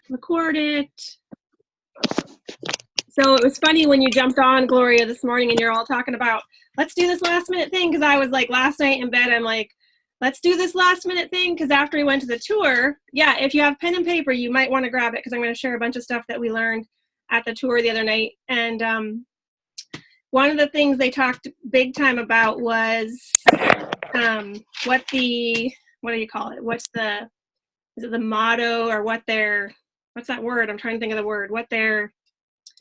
record it. So it was funny when you jumped on, Gloria, this morning and you're all talking about, let's do this last minute thing. Because I was like, last night in bed, I'm like, let's do this last minute thing. Because after we went to the tour, yeah, if you have pen and paper, you might want to grab it because I'm going to share a bunch of stuff that we learned at the tour the other night. And one of the things they talked big time about was what do you call it? Is it the motto or what's that word? I'm trying to think of the word. What their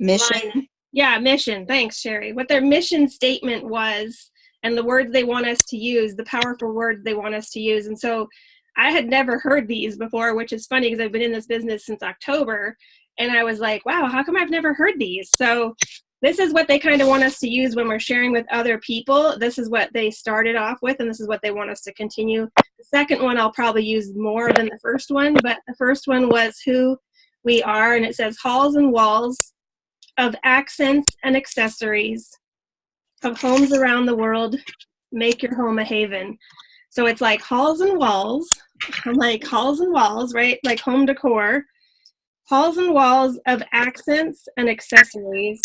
mission. Yeah, mission. Thanks, Sherry. What their mission statement was and the words they want us to use, the powerful words they want us to use. And so I had never heard these before, which is funny because I've been in this business since October. And I was like, wow, how come I've never heard these? So this is what they kind of want us to use when we're sharing with other people. This is what they started off with, and this is what they want us to continue. The second one I'll probably use more than the first one, but the first one was who we are, and it says halls and walls of accents and accessories of homes around the world, make your home a haven. So it's like halls and walls. I'm like halls and walls, right? Like home decor. Halls and walls of accents and accessories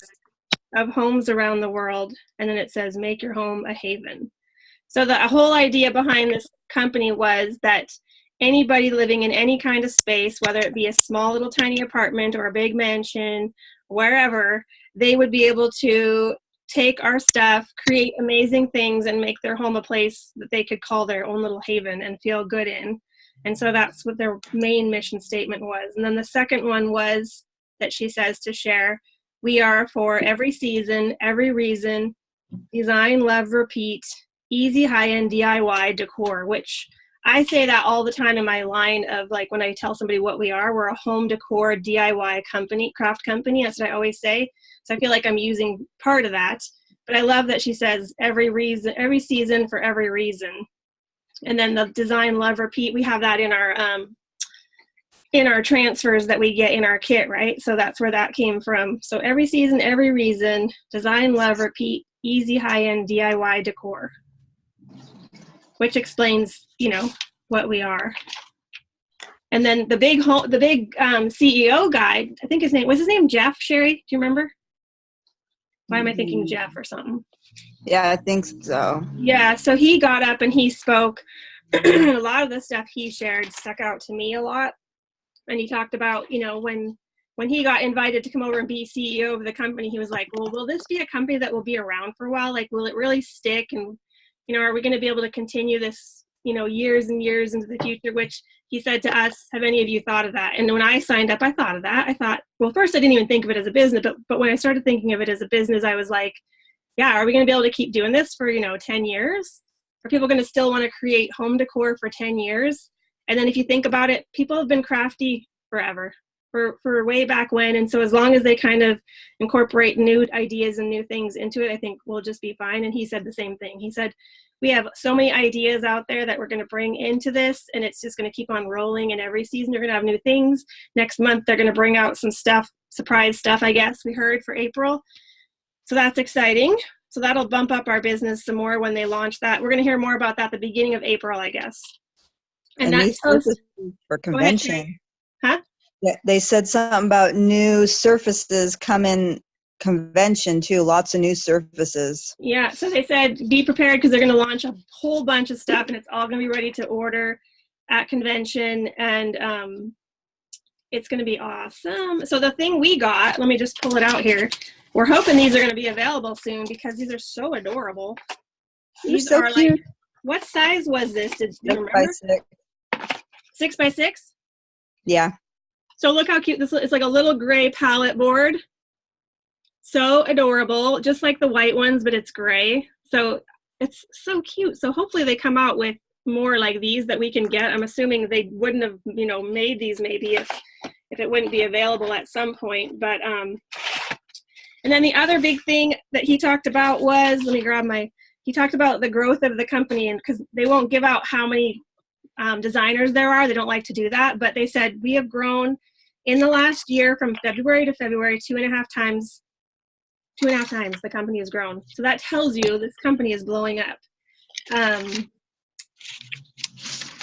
of homes around the world. And then it says, make your home a haven. So the whole idea behind this company was that anybody living in any kind of space, whether it be a small little tiny apartment or a big mansion, wherever, they would be able to take our stuff, create amazing things, and make their home a place that they could call their own little haven and feel good in. And so that's what their main mission statement was. And then the second one was that she says to share, we are for every season, every reason, design, love, repeat, easy high-end DIY decor, which I say that all the time in my line of like when I tell somebody what we are, we're a home decor DIY company, craft company. That's what I always say. So I feel like I'm using part of that. But I love that she says every reason, every season for every reason. And then the design, love, repeat, we have that in our transfers that we get in our kit, right? So that's where that came from. So every season, every reason, design, love, repeat, easy high-end DIY decor, which explains, what we are. And then the big CEO guy, I think was his name Jeff, Sherry? Do you remember? Why am I thinking Jeff or something? Yeah, I think so. Yeah, so he got up and he spoke. A lot of the stuff he shared stuck out to me a lot. And he talked about, when he got invited to come over and be CEO of the company, he was like, well, will this be a company that will be around for a while? Like, will it really stick? And, are we going to be able to continue this, years and years into the future? Which he said to us, have any of you thought of that? And when I signed up, I thought of that. I thought, well, first I didn't even think of it as a business, but when I started thinking of it as a business, I was like, yeah, are we going to be able to keep doing this for, 10 years? Are people going to still want to create home decor for 10 years? And then if you think about it, people have been crafty forever, for way back when. And so as long as they kind of incorporate new ideas and new things into it, I think we'll just be fine. And he said the same thing. He said, we have so many ideas out there that we're going to bring into this, and it's just going to keep on rolling. And every season you're going to have new things. Next month, they're going to bring out some stuff, surprise stuff, I guess we heard for April. So that's exciting. So that'll bump up our business some more when they launch that. We're going to hear more about that at the beginning of April, I guess. And that's for convention. Huh? Yeah, they said something about new surfaces coming convention too. Lots of new surfaces. Yeah, so they said be prepared because they're going to launch a whole bunch of stuff, and it's all going to be ready to order at convention, and it's going to be awesome. So the thing we got, let me just pull it out here. We're hoping these are going to be available soon because these are so adorable. These so are cute. like, what size was this? Do you remember? 6x6. 6x6? Yeah. So look how cute this is. It's like a little gray palette board. So adorable, just like the white ones, but it's gray. So it's so cute. So hopefully they come out with more like these that we can get. I'm assuming they wouldn't have, made these maybe if it wouldn't be available at some point. But and then the other big thing that he talked about was, he talked about the growth of the company, and because they won't give out how many designers there are. They don't like to do that, but they said we have grown in the last year from February to February 2.5 times. 2.5 times the company has grown. So that tells you this company is blowing up.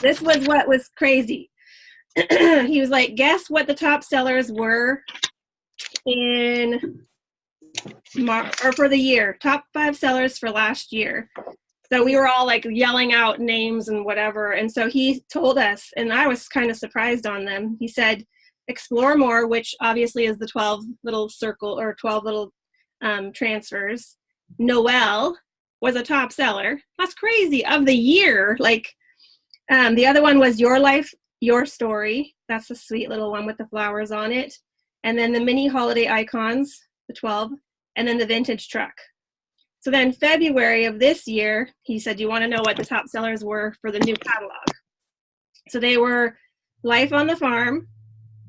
This was what was crazy. he was like, guess what the top sellers were in or for the year, top 5 sellers for last year. So we were all like yelling out names and whatever. And so he told us, and I was kind of surprised on them. He said, Explore More, which obviously is the 12 little circle or 12 little transfers. Noel was a top seller. That's crazy. Of the year, like the other one was Your Life, Your Story. That's the sweet little one with the flowers on it. And then the mini holiday icons, the 12, and then the vintage truck. So then February of this year, he said, do you want to know what the top sellers were for the new catalog? So they were Life on the Farm.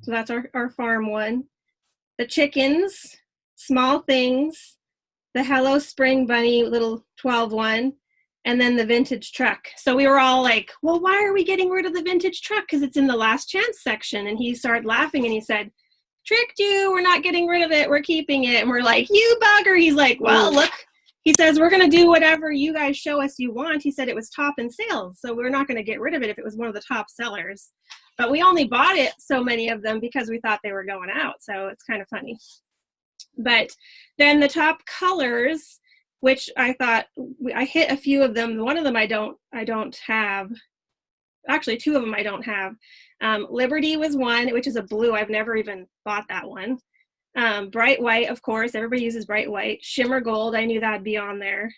So that's our farm one. The chickens, Small Things, the Hello Spring Bunny little 12 one, and then the vintage truck. So we were all like, well, why are we getting rid of the vintage truck? Because it's in the last chance section. And he started laughing and he said, tricked you. We're not getting rid of it. We're keeping it. And we're like, you bugger. He's like, well, look. He says, we're going to do whatever you guys show us you want. He said it was top in sales. So we're not going to get rid of it if it was one of the top sellers. But we only bought it, so many of them, because we thought they were going out. So it's kind of funny. But then the top colors, which I thought, I hit a few of them. One of them I don't have. Actually, 2 of them I don't have. Liberty was one, which is a blue. I've never even bought that one. Bright White, of course. Everybody uses Bright White. Shimmer Gold, I knew that'd be on there.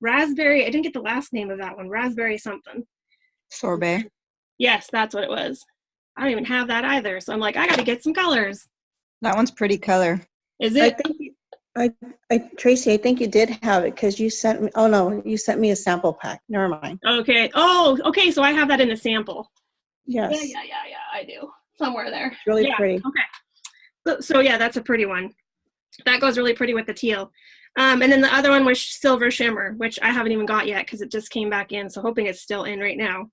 Raspberry, I didn't get the last name of that one. Raspberry something. Sorbet. Yes, that's what it was. I don't even have that either. So I'm like, I got to get some colors. That one's pretty color. Is I it? think Tracy, I think you did have it because you sent me. Oh no, you sent me a sample pack. Never mind. Okay. Oh, okay. So I have that in the sample. Yes. Yeah. I do. Somewhere there. It's really pretty. Okay. So yeah, that's a pretty one. That goes really pretty with the teal. And then the other one was Silver Shimmer, which I haven't even got yet because it just came back in. So hoping it's still in right now.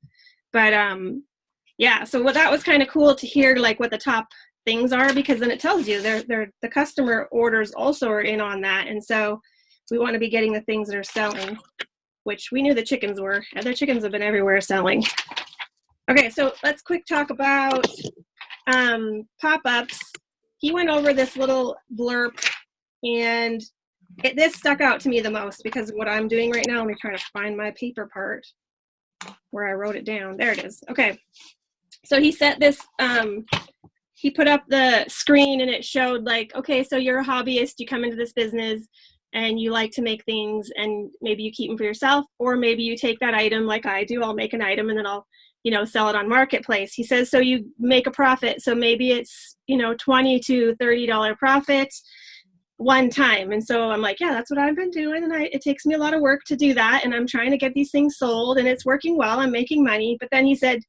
But yeah, so that was kind of cool to hear, like what the top things are, because then it tells you the customer orders also are in on that. And so we want to be getting the things that are selling, which we knew the chickens were. And the chickens have been everywhere selling. Okay, so let's quick talk about pop-ups. He went over this little blurb, and this stuck out to me the most because of what I'm doing right now. Let me try to find my paper part where I wrote it down. There it is. Okay. So he set this, he put up the screen and it showed like, okay, so you're a hobbyist, you come into this business and you like to make things and maybe you keep them for yourself, or maybe you take that item like I do. I'll make an item and then I'll, sell it on Marketplace. He says, so you make a profit. So maybe it's, $20 to $30 profit one time. And so I'm like, yeah, that's what I've been doing. And it takes me a lot of work to do that. And I'm trying to get these things sold and it's working well. I'm making money. But then he said,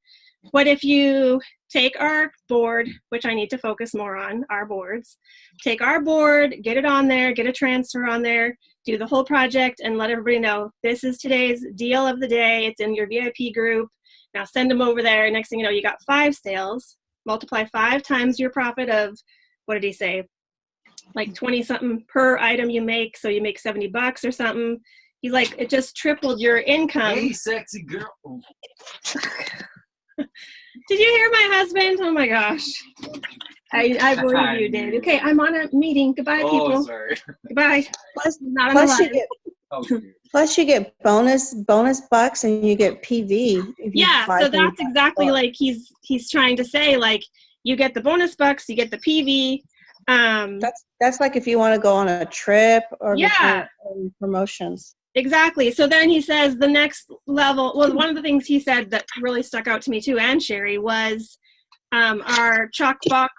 what if you take our board, which I need to focus more on, our boards, take our board, get it on there, get a transfer on there, do the whole project and let everybody know this is today's deal of the day. It's in your VIP group. Now send them over there. Next thing you know, you got 5 sales, multiply 5 times your profit of, what did he say? Like 20 something per item you make. So you make $70 or something. He's like, it just tripled your income. Hey, sexy girl. Did you hear my husband? Oh my gosh. I believe you did. Okay, I'm on a meeting. Goodbye, people. Oh, sorry. Goodbye. Not on Plus, the you live. get Oh, plus you get bonus bucks and you get PV. if you Yeah, buy so things that's exactly up. like he's trying to say, like, you get the bonus bucks, you get the PV. That's like if you want to go on a trip or Yeah. promotions. Exactly. So then he says the next level, well, one of the things he said that really stuck out to me too, and Sherry, was our Chalk box,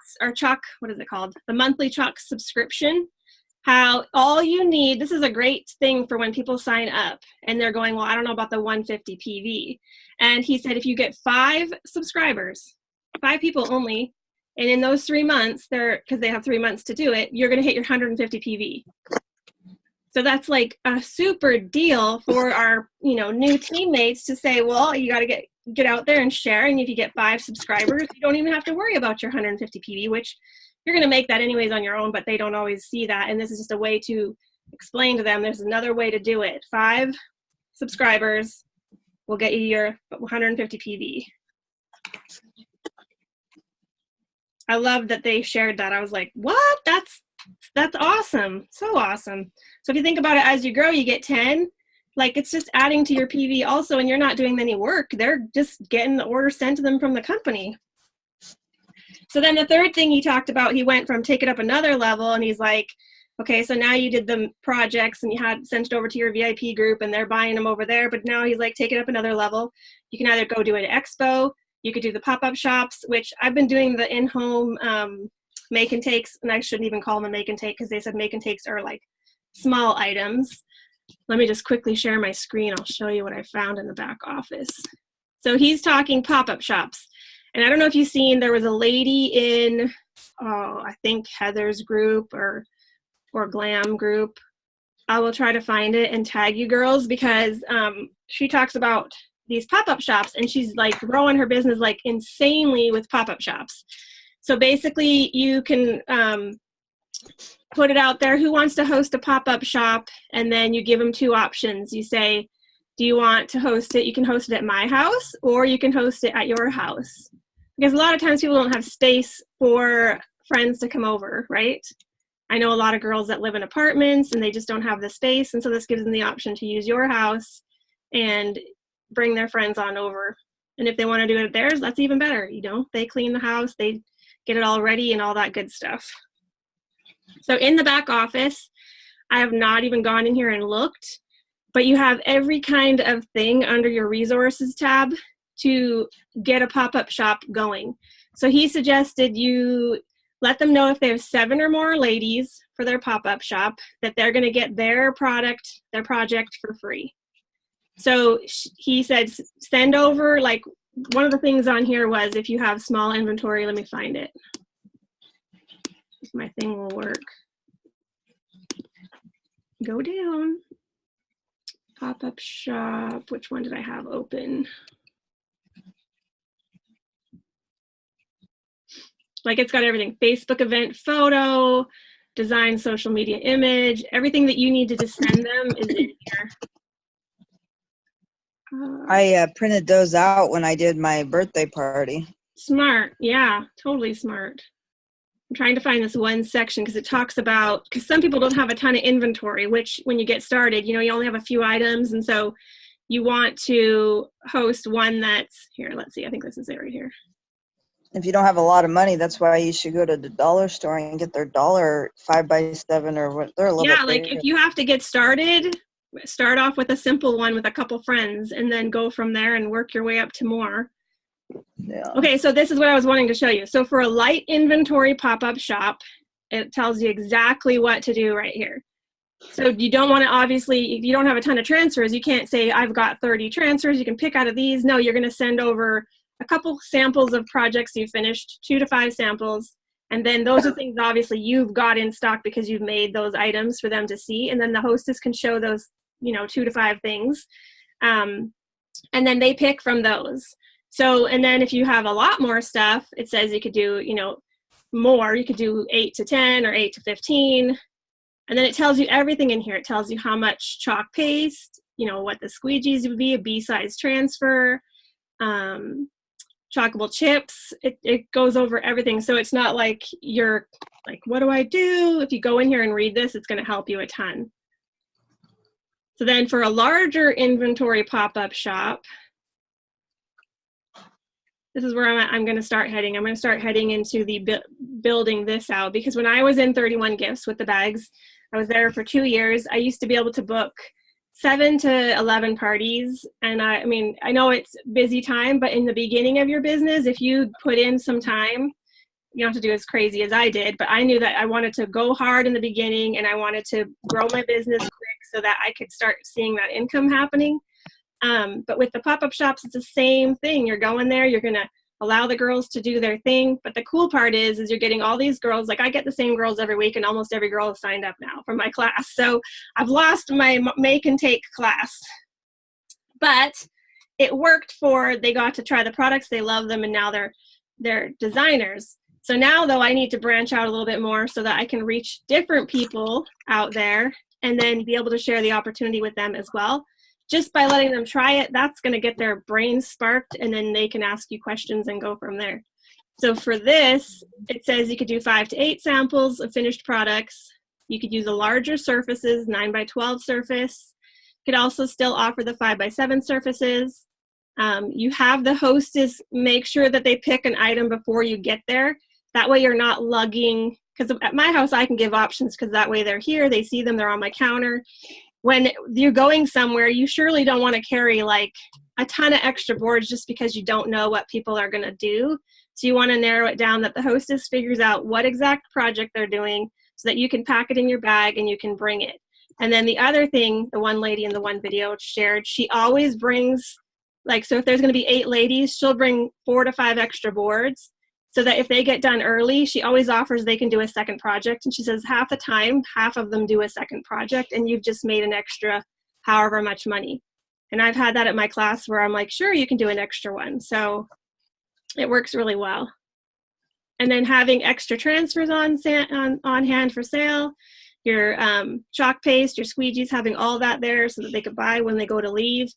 what is it called? The monthly Chalk subscription. How all you need, this is a great thing for when people sign up and they're going, well, I don't know about the 150 PV. And he said, if you get 5 subscribers, 5 people only, and in those 3 months, because they have 3 months to do it, you're going to hit your 150 PV. So that's like a super deal for our, new teammates to say, well, you got to get out there and share. And if you get 5 subscribers, you don't even have to worry about your 150 PV, which you're going to make that anyways on your own, but they don't always see that. And this is just a way to explain to them there's another way to do it. 5 subscribers will get you your 150 PV. I love that they shared that. I was like, what? That's awesome. So awesome. So if you think about it, as you grow, you get 10. Like, it's just adding to your PV also, and you're not doing any work. They're just getting the order sent to them from the company. So then the third thing he talked about, he went from take it up another level, and he's like, okay, so now you did the projects and you had sent it over to your VIP group and they're buying them over there. But now he's like, take it up another level. You can either go do an expo, you could do the pop-up shops, which I've been doing the in-home make and takes, and I shouldn't even call them a make and take because they said make and takes are like small items. Let me just quickly share my screen. I'll show you what I found in the back office. So he's talking pop-up shops. And I don't know if you've seen, there was a lady in, I think Heather's group or Glam group. I will try to find it and tag you girls, because she talks about these pop-up shops, and she's like growing her business like insanely with pop-up shops. So basically you can put it out there, who wants to host a pop-up shop, and then you give them two options. You say, do you want to host it? You can host it at my house, or you can host it at your house. Because a lot of times people don't have space for friends to come over, right? I know a lot of girls that live in apartments and they just don't have the space. And so this gives them the option to use your house and bring their friends on over. And if they want to do it at theirs, that's even better. You know, they clean the house, they get it all ready and all that good stuff. So in the back office, I have not even gone in here and looked, but you have every kind of thing under your resources tab to get a pop-up shop going. So he suggested you let them know if they have 7 or more ladies for their pop-up shop that they're going to get their project for free. So he said, send over, like, one of the things on here was if you have small inventory, let me find it. If my thing will work. Go down. Pop-up shop, which one did I have open? Like, it's got everything: Facebook event photo, design social media image, everything that you need to just send them is in here. I printed those out when I did my birthday party. Smart. Yeah, totally smart. I'm trying to find this one section because it talks about, because some people don't have a ton of inventory, which when you get started, you know, you only have a few items. And so you want to host one that's here. Let's see. I think this is it right here. If you don't have a lot of money, that's why you should go to the dollar store and get their dollar 5x7 or what. They're a little bit like bigger. If you have to get started, start off with a simple one with a couple friends and then go from there and work your way up to more. Yeah. Okay, so this is what I was wanting to show you. So for a light inventory pop-up shop, it tells you exactly what to do right here. So you don't want to, obviously, if you don't have a ton of transfers, you can't say, I've got 30 transfers, you can pick out of these. No, you're going to send over a couple samples of projects you finished, 2 to 5 samples. And then those are things obviously you've got in stock because you've made those items for them to see. And then the hostess can show those, 2 to 5 things. And then they pick from those. So, and then if you have a lot more stuff, it says you could do, more. You could do 8 to 10 or 8 to 15. And then it tells you everything in here. It tells you how much chalk paste, what the squeegees would be, a B-size transfer, chockable chips. It goes over everything. So it's not like you're like, what do I do? If you go in here and read this, it's going to help you a ton. So then for a larger inventory pop-up shop, this is where I'm going to start heading. I'm going to start heading into the building this out, because when I was in 31 Gifts with the bags, I was there for 2 years. I used to be able to book 7 to 11 parties. And I mean, I know it's busy time, but in the beginning of your business, if you put in some time, you don't have to do as crazy as I did, but I knew that I wanted to go hard in the beginning and I wanted to grow my business quick so that I could start seeing that income happening. But with the pop-up shops, it's the same thing. You're going there, you're going to allow the girls to do their thing. But the cool part is you're getting all these girls. Like, I get the same girls every week, and almost every girl has signed up now for my class. So I've lost my make and take class, but it worked they got to try the products, they love them, and now they're designers. So now, though, I need to branch out a little bit more so that I can reach different people out there and then be able to share the opportunity with them as well. Just by letting them try it, that's going to get their brains sparked, and then they can ask you questions and go from there. So for this, it says you could do 5 to 8 samples of finished products. You could use a larger surfaces, 9 by 12 surface. You could also still offer the 5 by 7 surfaces. You have the hostess make sure that they pick an item before you get there. That way you're not lugging, because at my house I can give options because that way they're here, they see them, they're on my counter. When you're going somewhere, you surely don't want to carry like a ton of extra boards just because you don't know what people are going to do. So you want to narrow it down that the hostess figures out what exact project they're doing so that you can pack it in your bag and you can bring it. And then the other thing, the one lady in the one video shared, she always brings, like, so if there's going to be 8 ladies, she'll bring 4 to 5 extra boards so that if they get done early, she always offers they can do a second project. And she says half the time, half of them do a second project and you've just made an extra however much money. And I've had that at my class where I'm like, sure, you can do an extra one. So it works really well. And then having extra transfers on hand for sale, your chalk paste, your squeegees, having all that there so that they could buy when they go to leave.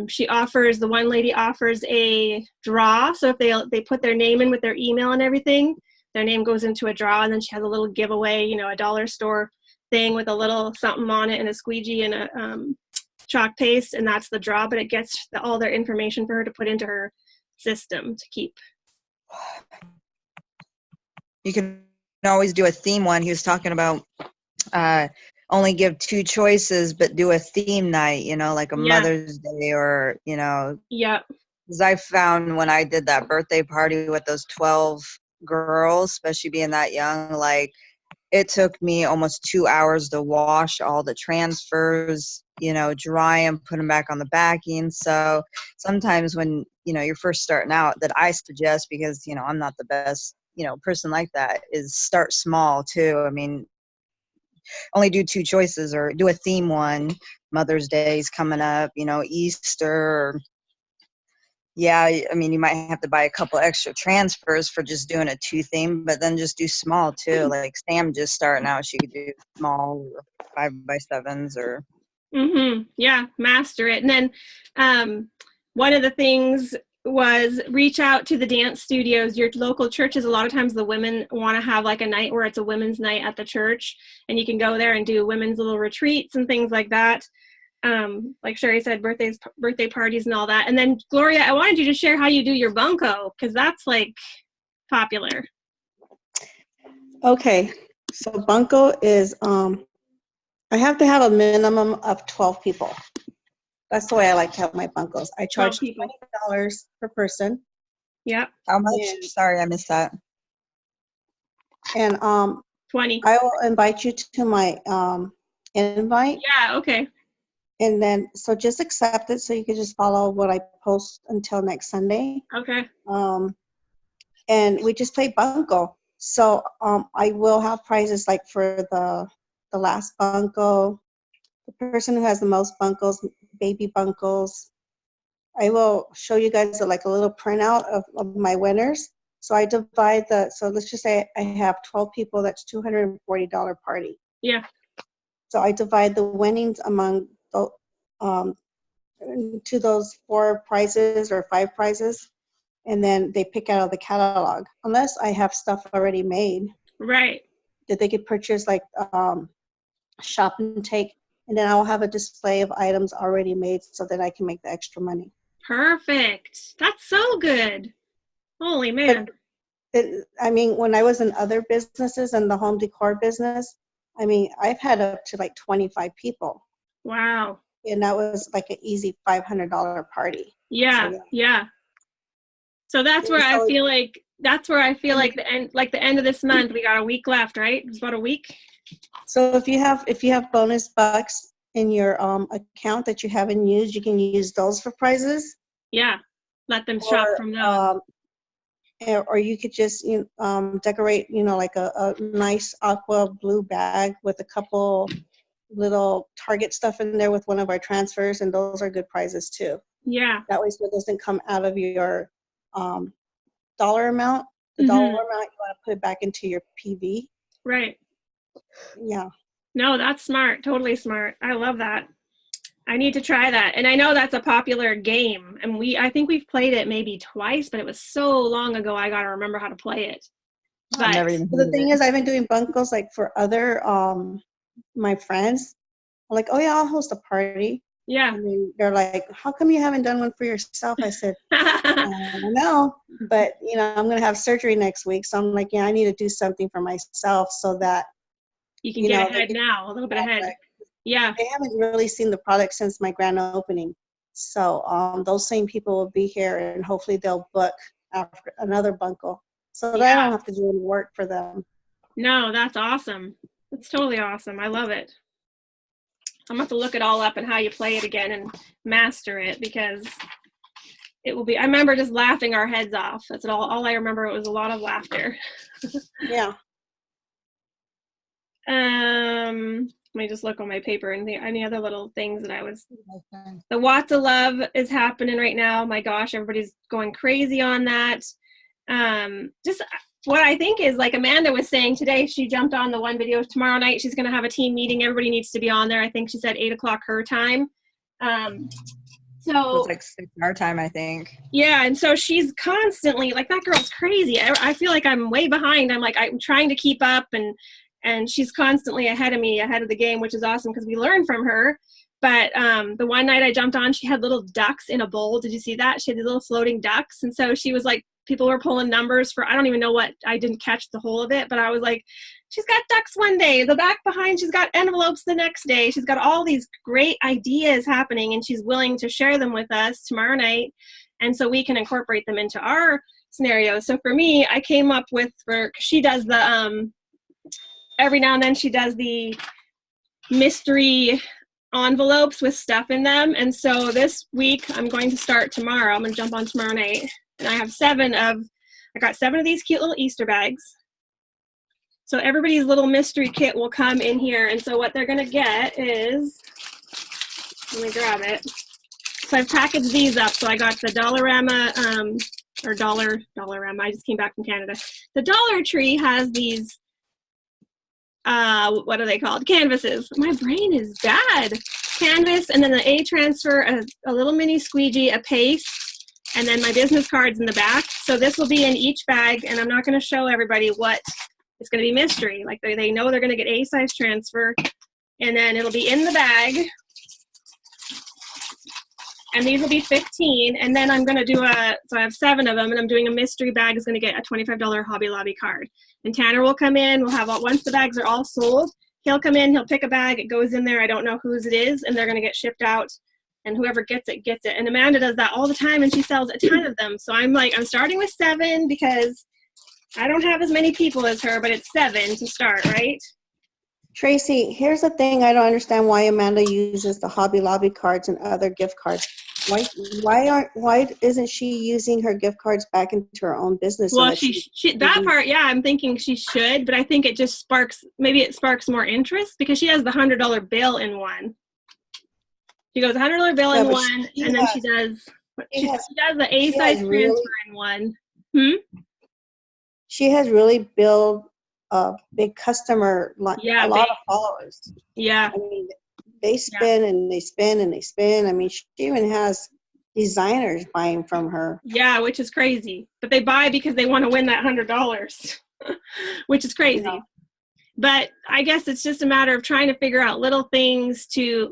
She offers, the one lady offers a draw. So if they put their name in with their email and everything, their name goes into a draw, and then she has a little giveaway, you know, a dollar store thing with a little something on it and a squeegee and a chalk paste, and that's the draw, but it gets all their information for her to put into her system to keep. You can always do a theme one. He was talking about only give 2 choices, but do a theme night, you know, like a Mother's Day or, you know. Yeah. Because I found when I did that birthday party with those 12 girls, especially being that young, like it took me almost 2 hours to wash all the transfers, you know, dry them, put them back on the backing. So sometimes when, you know, you're first starting out, that I suggest, because, you know, I'm not the best, you know, person like that, is start small too. I mean, only do 2 choices or do a theme one. Mother's Day is coming up, you know, Easter. Or, yeah, I mean, you might have to buy a couple extra transfers for just doing a 2 theme, but then just do small too. Like Sam just starting out, she could do small or 5 by 7s or. Yeah, master it. And then one of the things was reach out to the dance studios, your local churches. A lot of times the women want to have like a night where it's a women's night at the church, and you can go there and do women's little retreats and things like that. Like Sherry said, birthday parties and all that. And then Gloria, I wanted you to share how you do your bunko, because that's like popular. Okay, so bunko is, I have to have a minimum of 12 people. That's the way I like to have my bunkos. I charge $20 per person. Yeah. How much? Sorry, I missed that. And 20. I will invite you to my invite. Yeah, okay. And then, so just accept it so you can just follow what I post until next Sunday. Okay. And we just play bunko. So I will have prizes like for the last bunko, the person who has the most bunkos, baby bunkos. I will show you guys like a little printout of my winners. So I divide so let's just say I have 12 people, that's $240 party. Yeah. So I divide the winnings among to those 4 prizes or 5 prizes, and then they pick out of the catalog, unless I have stuff already made. Right. That they could purchase, like shop and take, and then I'll have a display of items already made so that I can make the extra money. Perfect. That's so good. Holy man. I mean, when I was in other businesses and the home decor business, I mean, I've had up to like 25 people. Wow. And that was like an easy $500 party. Yeah, so, yeah. So that's where I feel like the end of this month, we got a week left, right? It's about a week. So if you have bonus bucks in your account that you haven't used, you can use those for prizes. Yeah, let them shop from those. Or you could just decorate, like a nice aqua blue bag with a couple little Target stuff in there with one of our transfers, and those are good prizes too. Yeah. That way, so it doesn't come out of your dollar amount. The dollar amount, you want to put it back into your PV. Right. Yeah. No, that's smart. Totally smart. I love that. I need to try that. And I know that's a popular game. And I think we've played it maybe twice, but it was so long ago I gotta remember how to play it. I've never But even So heard the of thing it. is, I've been doing buncos like for other my friends. I'm like, oh yeah, I'll host a party. yeah. And then they're like, how come you haven't done one for yourself? I said, I don't know, but you know, I'm gonna have surgery next week, so I'm like, yeah, I need to do something for myself so that You can you get know they ahead can now, a little bit ahead. Yeah. they haven't really seen the product since my grand opening. So those same people will be here, and hopefully they'll book after another bunko, so that I Yeah. don't have to do any work for them. No, that's awesome. That's totally awesome. I love it. I'm gonna have to look it all up and how you play it again and master it, because it will be, I remember just laughing our heads off. That's all I remember. It was a lot of laughter. Yeah. Let me just look on my paper and any other little things that the Watts of Love is happening right now. My gosh, everybody's going crazy on that. Just what I think is, like Amanda was saying today, she jumped on the one video. Tomorrow night she's going to have a team meeting. Everybody needs to be on there. I think she said 8 o'clock her time. So it's like 6 our time, I think. Yeah, and so she's constantly, like, that girl's crazy. I feel like I'm way behind. I'm trying to keep up, and she's constantly ahead of me, ahead of the game, which is awesome because we learn from her. But the one night I jumped on, she had little ducks in a bowl. Did you see that? She had these little floating ducks. And so she was like, people were pulling numbers for, I don't even know what, I didn't catch the whole of it, but I was like, she's got ducks one day, the back behind, she's got envelopes the next day. She's got all these great ideas happening, and she's willing to share them with us tomorrow night. And so we can incorporate them into our scenario. So for me, I came up with, she does the, every now and then she does the mystery envelopes with stuff in them. And so this week I'm going to start tomorrow. I'm going to jump on tomorrow night. And I got 7 of these cute little Easter bags. So everybody's little mystery kit will come in here. And so what they're going to get is, let me grab it. So I've packaged these up. So I got the Dollarama, Dollarama. I just came back from Canada. The Dollar Tree has these, what are they called? Canvases. My brain is bad. Canvas, and then the A transfer, a little mini squeegee, a paste, and then my business cards in the back. So this will be in each bag, and I'm not going to show everybody what it's going to be mystery. Like they know they're going to get A size transfer, and then it'll be in the bag. And these will be 15, and then I'm going to do so I have 7 of them, and I'm doing a mystery bag is going to get a $25 Hobby Lobby card. And Tanner will come in, we'll have once the bags are all sold, he'll come in, he'll pick a bag, it goes in there, I don't know whose it is, and they're going to get shipped out, and whoever gets it, gets it. And Amanda does that all the time, and she sells a ton of them. So I'm starting with 7 because I don't have as many people as her, but it's 7 to start, right? Tracy, here's the thing I don't understand why Amanda uses the Hobby Lobby cards and other gift cards. Why isn't she using her gift cards back into her own business? Well, that part, yeah, I'm thinking she should, but I think it just sparks more interest because she has the $100 bill in one. She goes $100 bill in one, and then she does the A size transfer in one. She has really built a big customer, a lot of followers. Yeah. I mean, they spin and they spin and they spin. I mean, she even has designers buying from her. Yeah, which is crazy. But they buy because they want to win that $100, which is crazy. Yeah. But I guess it's just a matter of trying to figure out little things to,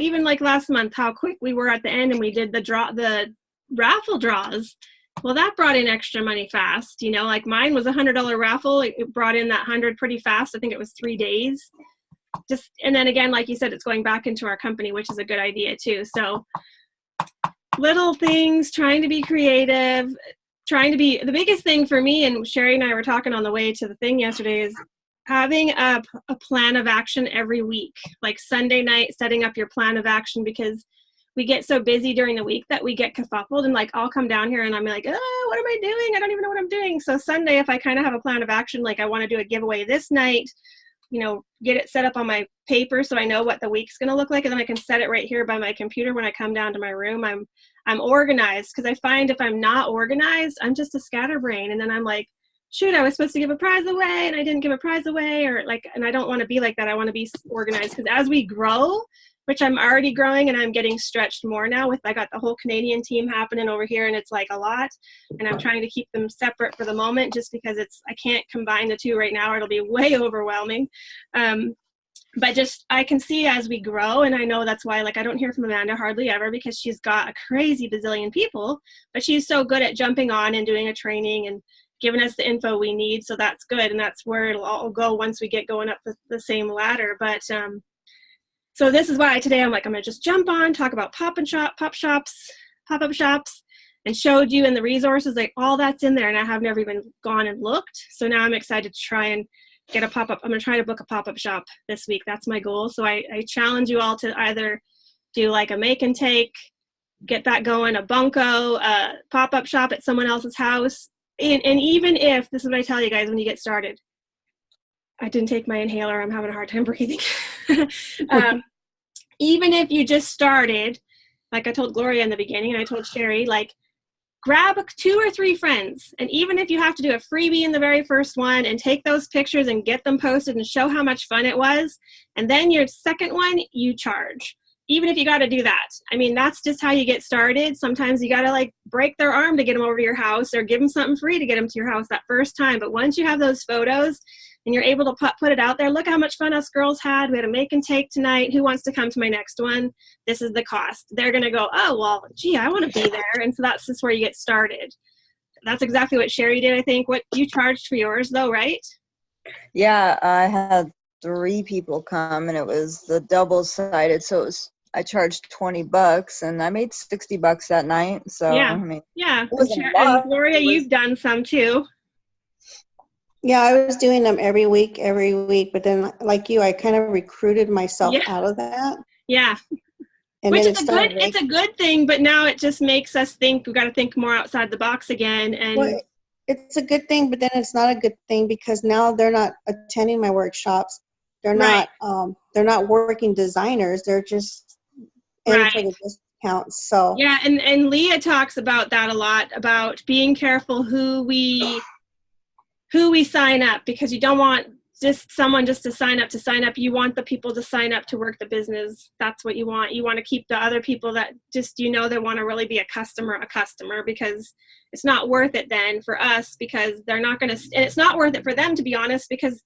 even like last month, how quick we were at the end and we did the raffle draws. Well, that brought in extra money fast. Like mine was a $100 raffle. It brought in that 100 pretty fast. I think it was 3 days. And then again, like you said, it's going back into our company, which is a good idea too. So little things, trying to be creative, the biggest thing for me, and Sherry and I were talking on the way to the thing yesterday, is having a plan of action every week. Like Sunday night, setting up your plan of action, because we get so busy during the week that we get kerfuffled, and I'll come down here and I'm like, oh, what am I doing? I don't even know what I'm doing. So Sunday, if I kind of have a plan of action, like I want to do a giveaway this night, get it set up on my paper so I know what the week's going to look like, and then I can set it right here by my computer when I come down to my room. I'm organized, because I find if I'm not organized, I'm just a scatterbrain, and then I'm like, shoot, I was supposed to give a prize away and I didn't give a prize away, and I don't want to be like that. I want to be organized, because as we grow, which I'm already growing, and I'm getting stretched more now with, I got the whole Canadian team happening over here, and it's like a lot, and I'm trying to keep them separate for the moment just because I can't combine the two right now or it'll be way overwhelming. But just, I can see as we grow, and I know that's why, like, I don't hear from Amanda hardly ever because she's got a crazy bazillion people, but she's so good at jumping on and doing a training and giving us the info we need. So that's good. And that's where it'll all go once we get going up the same ladder. But, so this is why today I'm like, I'm going to just jump on, talk about pop-up shops, and showed you and the resources, like all that's in there. And I have never even gone and looked. So now I'm excited to try and get a pop-up. I'm going to try to book a pop-up shop this week. That's my goal. So I challenge you all to either do like a make and take, get that going, a bunko, a pop-up shop at someone else's house. And even if, this is what I tell you guys when you get started, I didn't take my inhaler, I'm having a hard time breathing. Even if you just started, like I told Gloria in the beginning, and I told Sherry, like, grab 2 or 3 friends. And even if you have to do a freebie in the very first one and take those pictures and get them posted and show how much fun it was, and then your second one, you charge. Even if you got to do that. I mean, that's just how you get started. Sometimes you got to like break their arm to get them over to your house or give them something free to get them to your house that first time. But once you have those photos and you're able to put it out there, look how much fun us girls had. We had a make and take tonight. Who wants to come to my next one? This is the cost. They're going to go, oh, well, gee, I want to be there. And so that's just where you get started. That's exactly what Sherry did, I think. What you charged for yours though, right? Yeah, I had 3 people come and it was the double-sided. So it was, I charged $20 and I made $60 that night. So yeah, I mean, yeah. wasn't a And lot. Gloria, you've done some too. Yeah, I was doing them every week, but then like you, I kind of recruited myself out of that. Yeah. And Which then is it's a good thing, but now it just makes us think we've got to think more outside the box again. And well, it's a good thing, but then it's not a good thing because now they're not attending my workshops. They're not working designers. They're just in for the discounts. So yeah, and Leah talks about that a lot, about being careful who we sign up, because you don't want just someone just to sign up. You want the people to sign up to work the business. That's what you want. You want to keep the other people that just, they want to really be a customer, because it's not worth it then for us, because they're not going to, and it's not worth it for them, to be honest, because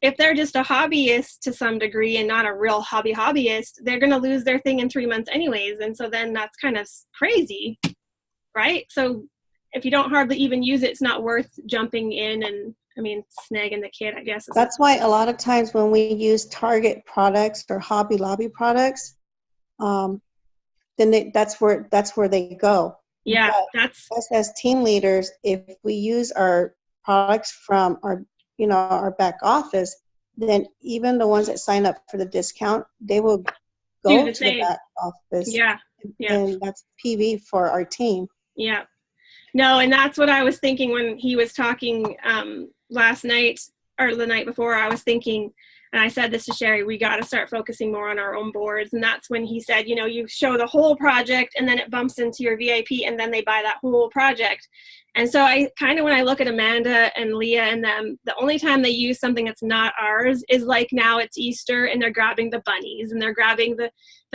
if they're just a hobbyist to some degree and not a real hobbyist, they're going to lose their thing in 3 months anyways. And so then that's kind of crazy, right? So if you don't hardly even use it, it's not worth jumping in and, snagging the kid, I guess. That's why a lot of times when we use Target products or Hobby Lobby products, then that's where they go. Yeah, but us as team leaders, if we use our products from our back office, then even the ones that sign up for the discount, they will go to the back office. Yeah. And that's PV for our team. Yeah. No, and that's what I was thinking when he was talking last night or the night before. I was thinking, and I said this to Sherry, we got to start focusing more on our own boards. And that's when he said, you show the whole project and then it bumps into your VIP and then they buy that whole project. And so I kind of, when I look at Amanda and Leah and them, the only time they use something that's not ours is like now it's Easter and they're grabbing the bunnies and they're grabbing the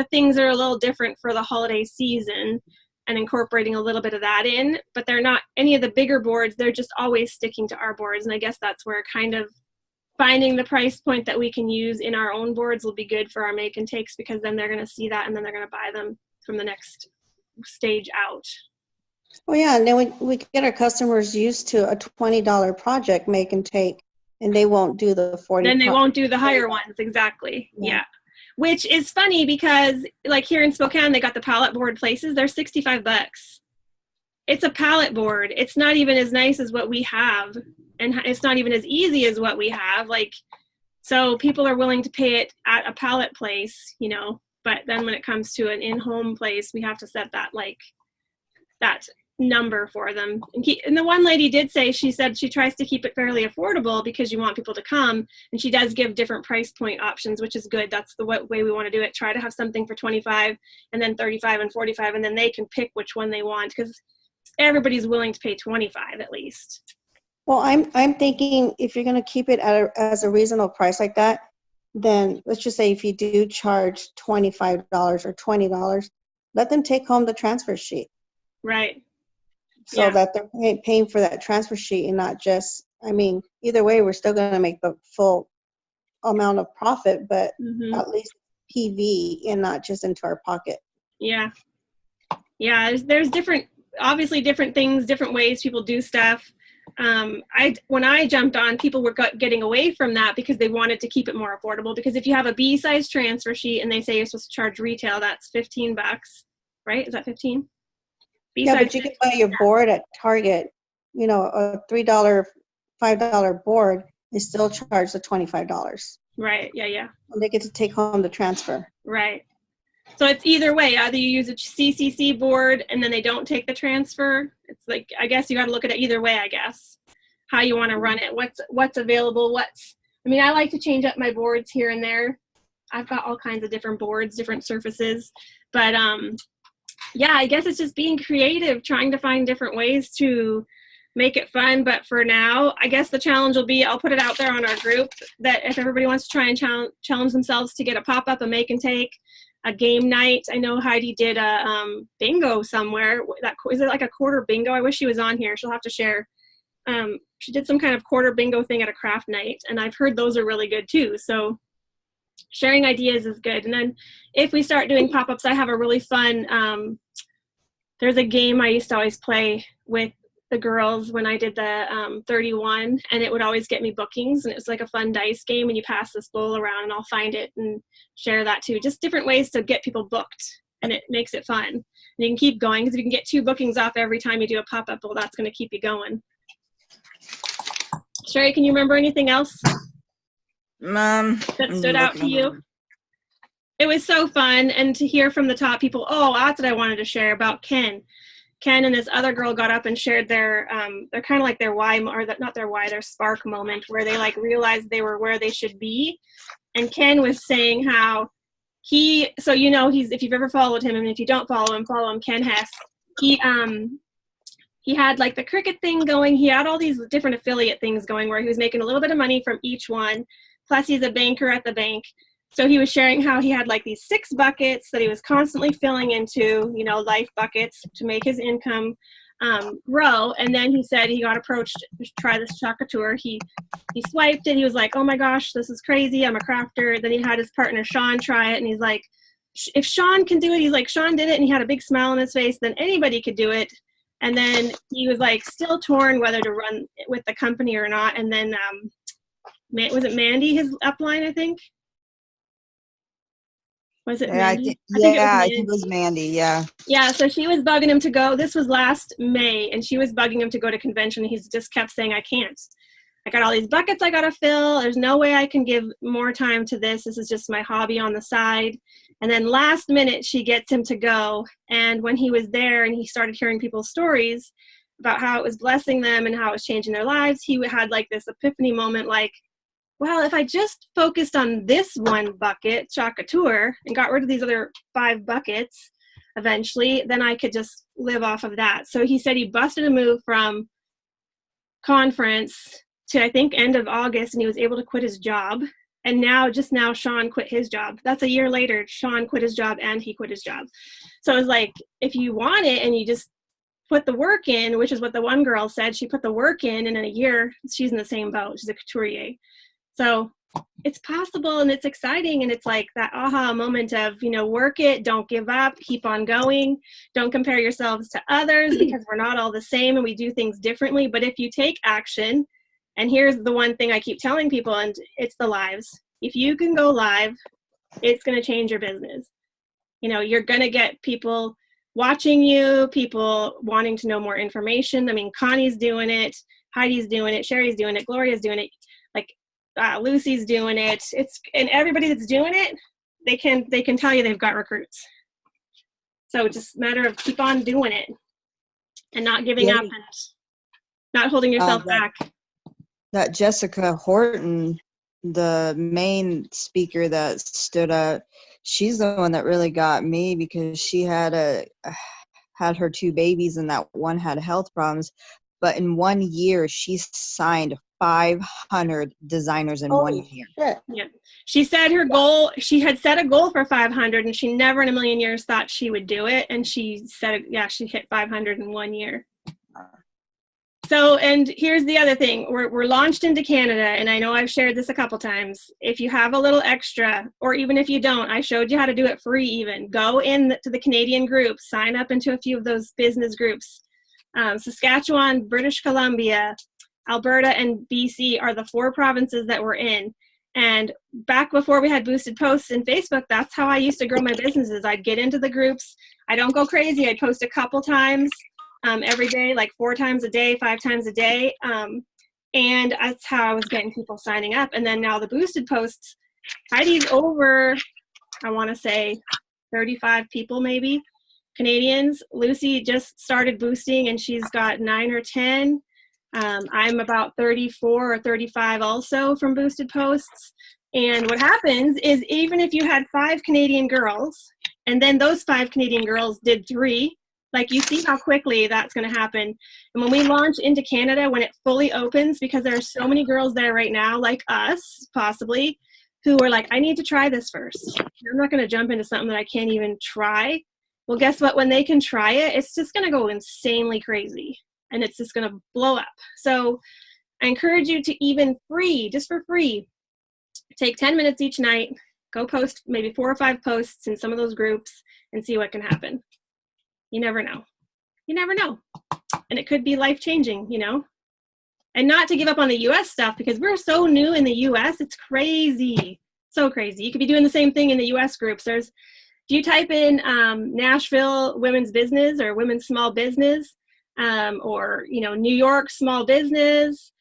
things that are a little different for the holiday season and incorporating a little bit of that in, but they're not any of the bigger boards. They're just always sticking to our boards. And I guess that's where kind of finding the price point that we can use in our own boards will be good for our make and takes, because then they're going to see that and then they're going to buy them from the next stage out. Oh yeah, and then we get our customers used to a $20 project make and take, and they won't do the 40. Then they won't do the higher ones, exactly. Yeah. Which is funny because like here in Spokane, they got the pallet board places. They're $65. It's a pallet board. It's not even as nice as what we have, and it's not even as easy as what we have. Like, so people are willing to pay it at a pallet place, but then when it comes to an in-home place, we have to set that that number for them. And the one lady did say, she said she tries to keep it fairly affordable because you want people to come, and she does give different price point options, which is good. That's the way we want to do it. Try to have something for 25 and then 35 and 45, and then they can pick which one they want, because everybody's willing to pay 25 at least. Well, I'm thinking if you're going to keep it as a reasonable price like that, then let's just say if you do charge $25 or $20, let them take home the transfer sheet Right. so Yeah. that they're paying for that transfer sheet and not just, I mean, either way, we're still going to make the full amount of profit, but Hmm. at least PV and not just into our pocket. Yeah. Yeah. There's different, obviously different things, different ways people do stuff. When I jumped on, people were getting away from that because they wanted to keep it more affordable. Because if you have a B size transfer sheet and they say you're supposed to charge retail, that's $15, right? Is that 15? B Yeah, size. but you can buy your board at Target, you know, a $3, $5 board is still charged the $25. Right. Yeah. Yeah. And they get to take home the transfer. Right. So it's either way. Either you use a CCC board and then they don't take the transfer. It's like, I guess you got to look at it either way, I guess, how you want to run it, what's available, I mean, I like to change up my boards here and there. I've got all kinds of different boards, different surfaces, but yeah, I guess it's just being creative, trying to find different ways to make it fun. But for now, I guess the challenge will be, I'll put it out there on our group that if everybody wants to try and challenge themselves to get a pop-up, a make and take, a game night. I know Heidi did a bingo somewhere. Is it like a quarter bingo? I wish she was on here. She'll have to share. She did some kind of quarter bingo thing at a craft night, and I've heard those are really good too. So sharing ideas is good. And then if we start doing pop-ups, I have a really fun, there's a game I used to always play with the girls when I did the 31, and it would always get me bookings, and it was like a fun dice game, and you pass this bowl around, and I'll find it and share that too. Just different ways to get people booked, and it makes it fun. And you can keep going, because if you can get 2 bookings off every time you do a pop-up, well, that's going to keep you going. Sherry, can you remember anything else that stood out to you? It was so fun, and to hear from the top people, oh, that's what I wanted to share about Ken. Ken and this other girl got up and shared their kind of like their why, or not their why, their spark moment, where they like realized they were where they should be. And Ken was saying how so you know, if you've ever followed him, and if you don't follow him, Ken Hess. He had like the Cricut thing going. He had all these different affiliate things going where he was making a little bit of money from each one. Plus he's a banker at the bank. So he was sharing how he had like these 6 buckets that he was constantly filling into, you know, life buckets to make his income grow. And then he said he got approached to try this Chocateur. He swiped it. He was like, oh my gosh, this is crazy. I'm a crafter. Then he had his partner, Sean, try it. And he's like, if Sean can do it, he's like, Sean did it. And he had a big smile on his face. Then anybody could do it. And then he was like still torn whether to run with the company or not. And then was it Mandy, his upline, I think? Was it Mandy? I think it was Mandy, yeah. Yeah, so she was bugging him to go. This was last May, and she was bugging him to go to convention. He's just kept saying, I can't. I got all these buckets I got to fill. There's no way I can give more time to this. This is just my hobby on the side. And then last minute, she gets him to go. And when he was there and he started hearing people's stories about how it was blessing them and how it was changing their lives, he had like this epiphany moment like, well, if I just focused on this one bucket, Chocateur, and got rid of these other 5 buckets eventually, then I could just live off of that. So he said he busted a move from conference to, I think, end of August, and he was able to quit his job. And just now, Sean quit his job. That's a year later. Sean quit his job and he quit his job. So it was like, if you want it and you just put the work in, which is what the one girl said, she put the work in, and in a year, she's in the same boat. She's a couturier. So it's possible, and it's exciting, and it's like that aha moment of, you know, work it, don't give up, keep on going, don't compare yourselves to others, because we're not all the same and we do things differently. But if you take action, and here's the one thing I keep telling people, and it's the lives. If you can go live, it's going to change your business. You know, you're going to get people watching you, people wanting to know more information. I mean, Connie's doing it, Heidi's doing it, Sherry's doing it, Gloria's doing it, like Lucy's doing it. And everybody that's doing it, they can tell you they've got recruits. So it's just a matter of keep on doing it and not giving up and not holding yourself back. That Jessica Horton, the main speaker that stood up, she's the one that really got me, because she had her 2 babies, and that one had health problems. but in 1 year, she signed 500 designers in Holy 1 year. shit. Yeah. She said her goal, she had set a goal for 500 and she never in a million years thought she would do it. And she said, yeah, she hit 500 in 1 year. So, and here's the other thing. We're launched into Canada, and I know I've shared this a couple times. If you have a little extra, or even if you don't, I showed you how to do it free even. Go in to the Canadian groups, sign up into a few of those business groups. Saskatchewan, British Columbia, Alberta, and BC are the 4 provinces that we're in. And back before we had boosted posts in Facebook, that's how I used to grow my businesses. I'd get into the groups. I don't go crazy. I'd post a couple times every day, like 4 times a day, 5 times a day. And that's how I was getting people signing up. And then now the boosted posts, Heidi's over, I want to say 35 people maybe, Canadians. Lucy just started boosting and she's got 9 or 10. I'm about 34 or 35 also from boosted posts. And what happens is even if you had 5 Canadian girls and then those 5 Canadian girls did 3, like you see how quickly that's going to happen. And when we launch into Canada, when it fully opens, because there are so many girls there right now, like us possibly, who are like, I need to try this first. I'm not going to jump into something that I can't even try. Well, guess what? When they can try it, it's just going to go insanely crazy and it's just going to blow up. So I encourage you to even just for free, take 10 minutes each night, go post maybe 4 or 5 posts in some of those groups and see what can happen. You never know. You never know. And it could be life-changing, you know? And not to give up on the US stuff because we're so new in the US, it's crazy. So crazy. You could be doing the same thing in the US groups. If you type in Nashville women's business or women's small business, or, you know, New York small business,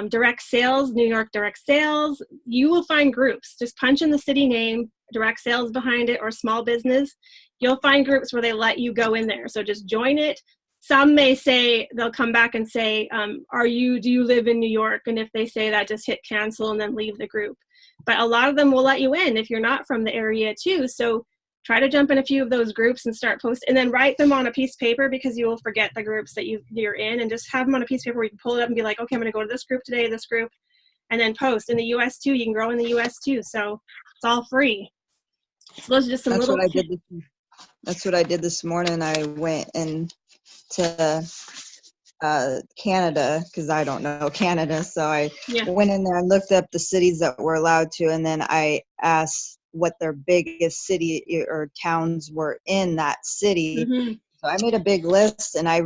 direct sales, New York direct sales, you will find groups. Just punch in the city name, direct sales behind it, or small business. You'll find groups where they let you go in there. So just join it. Some may say, they'll come back and say, do you live in New York? And if they say that, just hit cancel and then leave the group. But a lot of them will let you in if you're not from the area too. So try to jump in a few of those groups and start posting, and then write them on a piece of paper because you will forget the groups that you're in, and just have them on a piece of paper where you can pull it up and be like, okay, I'm going to go to this group today, this group, and then post. In the US too, you can grow in the US too. So it's all free. So those are just some That's little what I did. That's what I did this morning. I went into Canada because I don't know Canada. So I went in there and looked up the cities that were allowed to, and then I asked what their biggest city or towns were in that city. Mm-hmm. So I made a big list and I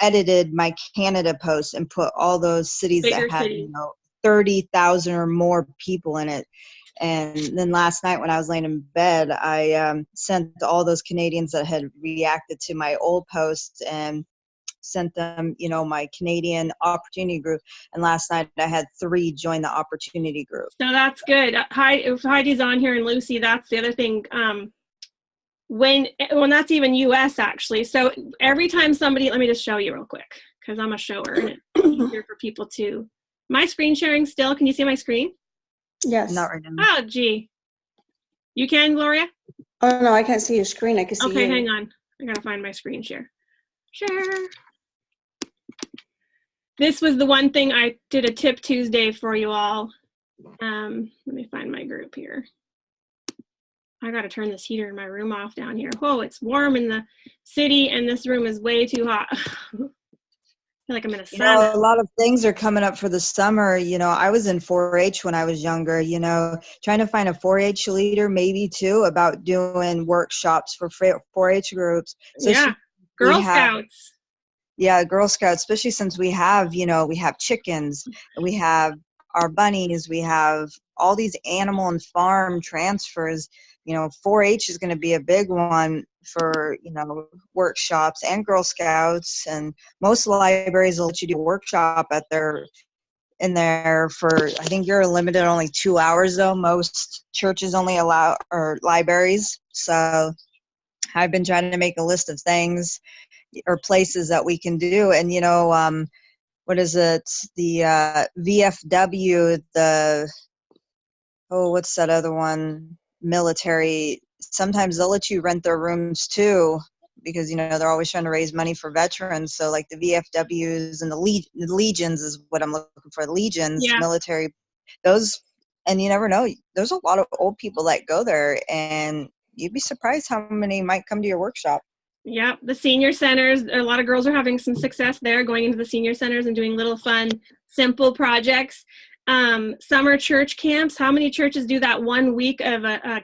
edited my Canada post and put all those cities bigger that had, cities. 30,000 or more people in it. And then last night when I was laying in bed, I sent all those Canadians that had reacted to my old post and sent them, my Canadian opportunity group. And last night I had 3 join the opportunity group. So that's good. If Heidi's on here and Lucy, that's the other thing. When that's even US actually. So every time somebody, let me just show you real quick because I'm a shower and it's easier for people to. My screen sharing still, can you see my screen? Yes. Not right now. Oh, gee. You can, Gloria? Oh, no, I can't see your screen. I can see Okay, you. hang on. I gotta find my screen share. Share. This was the one thing I did a Tip Tuesday for you all. Let me find my group here. I gotta turn this heater in my room off down here. Whoa, it's warm in the city and this room is way too hot. I feel like I'm in a sauna. A lot of things are coming up for the summer. I was in 4-H when I was younger, trying to find a 4-H leader maybe too about doing workshops for 4-H groups. So yeah, Girl Scouts. Yeah, Girl Scouts, especially since we have chickens, we have our bunnies, we have all these animal and farm transfers. 4-H is going to be a big one for, workshops and Girl Scouts, and most libraries will let you do a workshop in there for, I think you're limited only 2 hours though. Most churches only allow, or libraries. So I've been trying to make a list of things or places that we can do. And, what is it? The VFW, what's that other one? Military. Sometimes they'll let you rent their rooms too, because, you know, they're always trying to raise money for veterans. So like the VFWs and the legions is what I'm looking for. Legions, Yeah. military, those, and you never know. There's a lot of old people that go there, and you'd be surprised how many might come to your workshop. Yeah, the senior centers, a lot of girls are having some success there, going into the senior centers and doing little fun, simple projects. Summer church camps, how many churches do that 1 week of a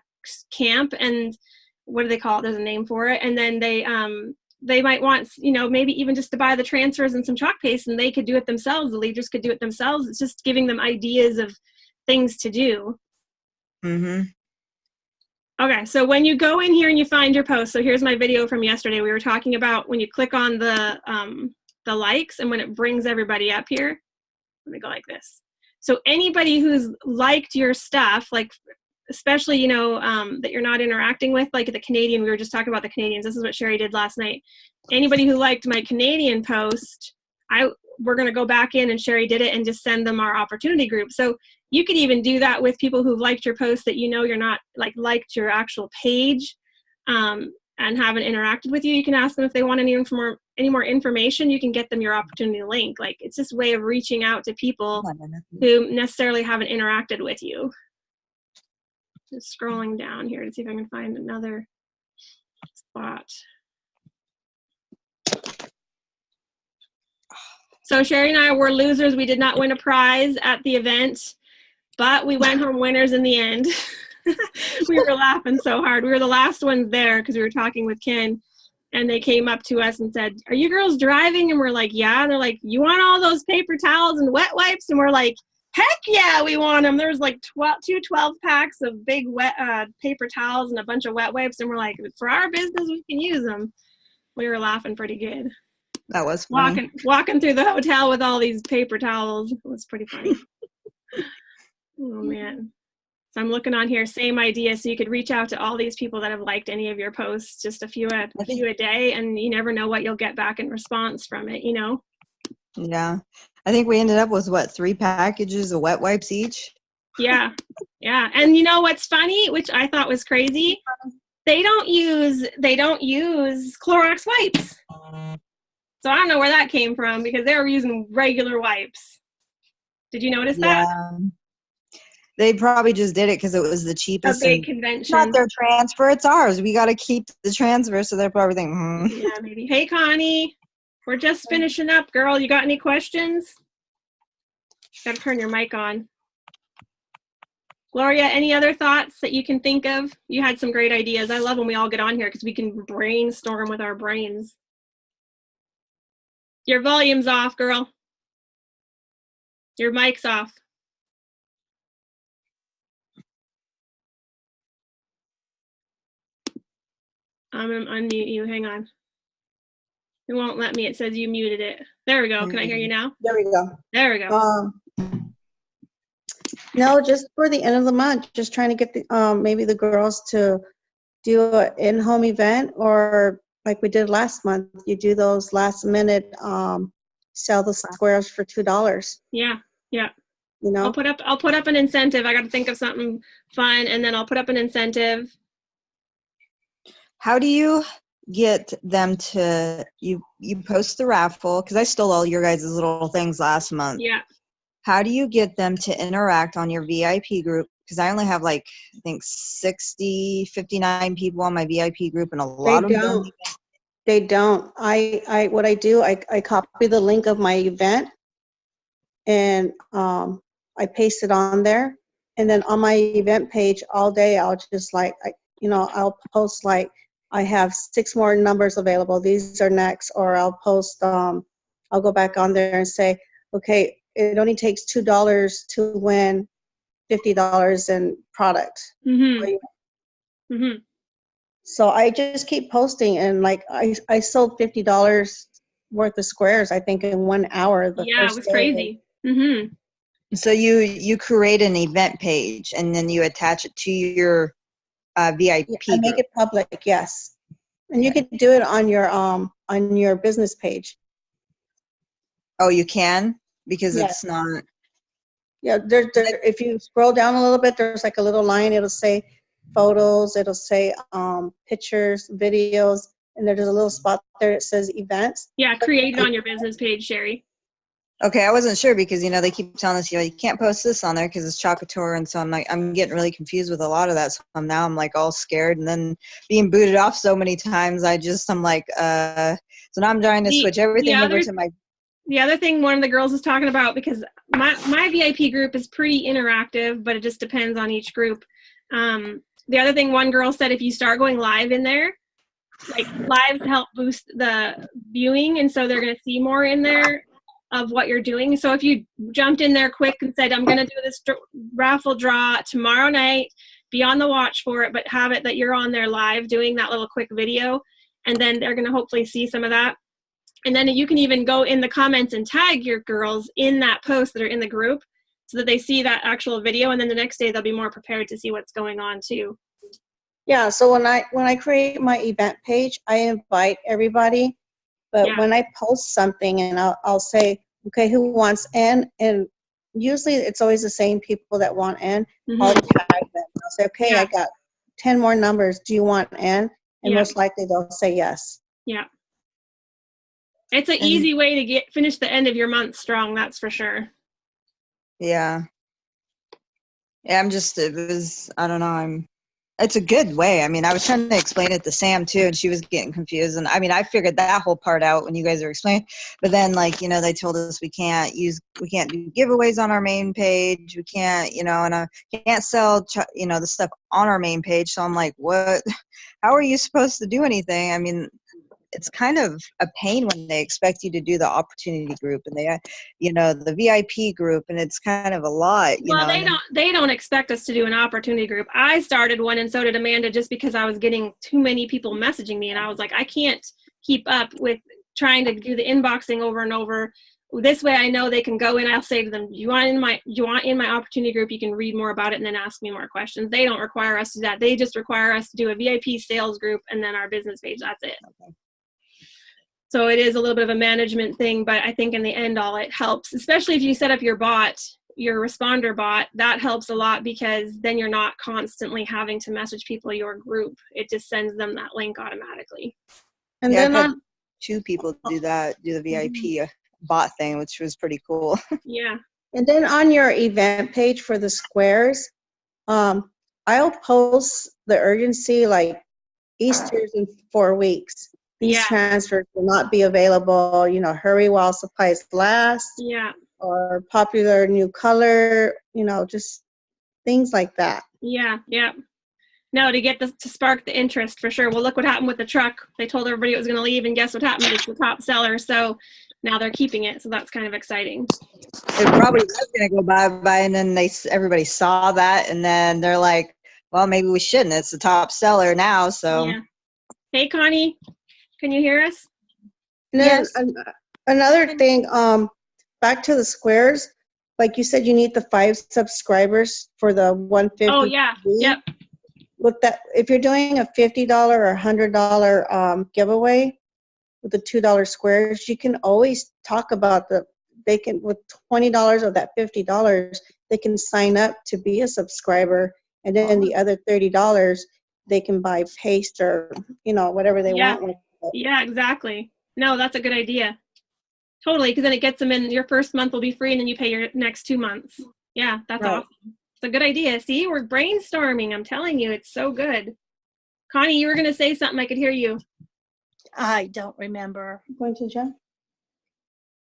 camp, and what do they call it? There's a name for it. And then they might want, you know, maybe even just to buy the transfers and some chalk paste, and they could do it themselves. The leaders could do it themselves. It's just giving them ideas of things to do. Mm-hmm. Okay, so when you go in here and you find your post, so here's my video from yesterday. We were talking about when you click on the likes, and when it brings everybody up here, let me go like this. So anybody who's liked your stuff, like especially, you know, that you're not interacting with, like the Canadian, we were just talking about the Canadians. This is what Sherry did last night. Anybody who liked my Canadian post, we're going to go back in, and Sherry did it, and just send them our opportunity group. So you could even do that with people who've liked your post that you know you're not liked your actual page and haven't interacted with you. You can ask them if they want any more information. You can get them your opportunity link. Like, it's just a way of reaching out to people who necessarily haven't interacted with you. Just scrolling down here to see if I can find another spot. So Sherry and I were losers. We did not win a prize at the event, but we went home winners in the end. We were laughing so hard. We were the last ones there because we were talking with Ken, and they came up to us and said, "Are you girls driving?" And we're like, "Yeah." And they're like, "You want all those paper towels and wet wipes?" And we're like, "Heck yeah, we want them." There was like 12 packs of big wet paper towels and a bunch of wet wipes. And we're like, for our business, we can use them. We were laughing pretty good. That was funny. Walking through the hotel with all these paper towels. It was pretty funny. Oh, man. So I'm looking on here, same idea. So you could reach out to all these people that have liked any of your posts, just a few a day, and you never know what you'll get back in response from it, you know? Yeah. I think we ended up with, 3 packages of wet wipes each? Yeah. Yeah. And you know what's funny, which I thought was crazy? They don't use Clorox wipes. So I don't know where that came from, because they were using regular wipes. Did you notice that? They probably just did it because it was the cheapest. A big convention. It's not their transfer, it's ours. We got to keep the transfer, so they're probably thinking, Yeah, maybe. Hey, Connie, we're just finishing up, girl. You got any questions? Got to turn your mic on. Gloria, any other thoughts that you can think of? You had some great ideas. I love when we all get on here because we can brainstorm with our brains. Your volume's off, girl. Your mic's off. I'm going to unmute you. Hang on. It won't let me. It says you muted it. There we go. Can I hear you now? There we go. There we go. No, just for the end of the month, just trying to get maybe the girls to do an in-home event, or like we did last month, you do those last minute sell the squares for $2. Yeah. You know, I'll put up an incentive. I got to think of something fun, and then I'll put up an incentive. How do you get them to, you post the raffle, because I stole all your guys' little things last month. Yeah. How do you get them to interact on your VIP group? Because I only have I think 59 people on my VIP group, and a lot of them. They don't. What I do, I copy the link of my event, and I paste it on there. And then on my event page all day, I'll just I'll post I have 6 more numbers available. These are next. Or I'll post, I'll go back on there and say, okay, it only takes $2 to win $50 in product. Mm-hmm. Mm-hmm. So I just keep posting, and I sold $50 worth of squares, I think, in 1 hour. Yeah, it was crazy. Mm-hmm. So you create an event page, and then you attach it to your VIP. I make it public, yes. And you can do it on your business page. Oh, you can? Because Yes. it's not. Yeah, if you scroll down a little bit, there's a little line. It'll say photos. It'll say pictures, videos, and there's a little spot there that says events. Yeah, create it on your business page, Sherry. Okay, I wasn't sure because they keep telling us you can't post this on there because it's Chocator, and so I'm getting really confused with a lot of that. So I'm like all scared, and then being booted off so many times, I'm like, so now I'm trying to switch everything over to my. The other thing one of the girls was talking about, because my VIP group is pretty interactive, but it just depends on each group. The other thing one girl said, if you start going live in there, like lives help boost the viewing, and so they're going to see more in there of what you're doing. So if you jumped in there quick and said, I'm going to do this raffle draw tomorrow night, be on the watch for it, but have it that you're on there live doing that little quick video, and then they're going to hopefully see some of that. And then you can even go in the comments and tag your girls in that post that are in the group so that they see that actual video, and then the next day they'll be more prepared to see what's going on too. Yeah, so when I create my event page, I invite everybody. But when I post something and I'll say, okay, who wants in? And usually it's always the same people that want in. I'll tag them. I'll say, okay, I got 10 more numbers. Do you want in? And most likely they'll say yes. Yeah. It's an easy way to finish the end of your month strong, that's for sure. Yeah. Yeah, I don't know, it's a good way. I mean, I was trying to explain it to Sam too, and she was getting confused. And I mean, I figured that whole part out when you guys were explaining. But then, like, they told us we can't do giveaways on our main page. We can't, and I can't sell, the stuff on our main page. So I'm like, what? How are you supposed to do anything? I mean, it's kind of a pain when they expect you to do the opportunity group and they, the VIP group, and it's kind of a lot. Well, they don't expect us to do an opportunity group. I started one, and so did Amanda, just because I was getting too many people messaging me, and I was like, I can't keep up with trying to do the inboxing over and over. This way, I know they can go in. I'll say to them, you want in my opportunity group? You can read more about it and then ask me more questions. They don't require us to do that. They just require us to do a VIP sales group and then our business page. That's it. Okay. So it is a little bit of a management thing, but I think in the end, all it helps, especially if you set up your bot, your responder bot, that helps a lot, because then you're not constantly having to message people in your group. It just sends them that link automatically. And then I've had 2 people do the VIP bot thing, which was pretty cool. Yeah. And then on your event page for the squares, I'll post the urgency, like Easter's in 4 weeks. These transfers will not be available, hurry while supplies last. Yeah. Or popular new color, just things like that. Yeah, yeah. No, to spark the interest for sure. Well, look what happened with the truck. They told everybody it was going to leave, and guess what happened? It's the top seller. So now they're keeping it. So that's kind of exciting. It probably was going to go bye, and then everybody saw that, and then they're like, well, maybe we shouldn't. It's the top seller now. So. Yeah. Hey, Connie. Can you hear us? Yes. Another thing, back to the squares, like you said, you need the 5 subscribers for the 150. Oh, yeah. Yep. With that, if you're doing a $50 or $100 giveaway with the $2 squares, you can always talk about they can, with $20 of that $50, they can sign up to be a subscriber, and then the other $30, they can buy paste or, whatever they want with it. Yeah, exactly. No, that's a good idea. Totally, because then it gets them in. Your first month will be free, and then you pay your next 2 months. Yeah, that's awesome. It's a good idea. See, we're brainstorming. I'm telling you, it's so good. Connie, you were going to say something. I could hear you. I don't remember. Going to Jen?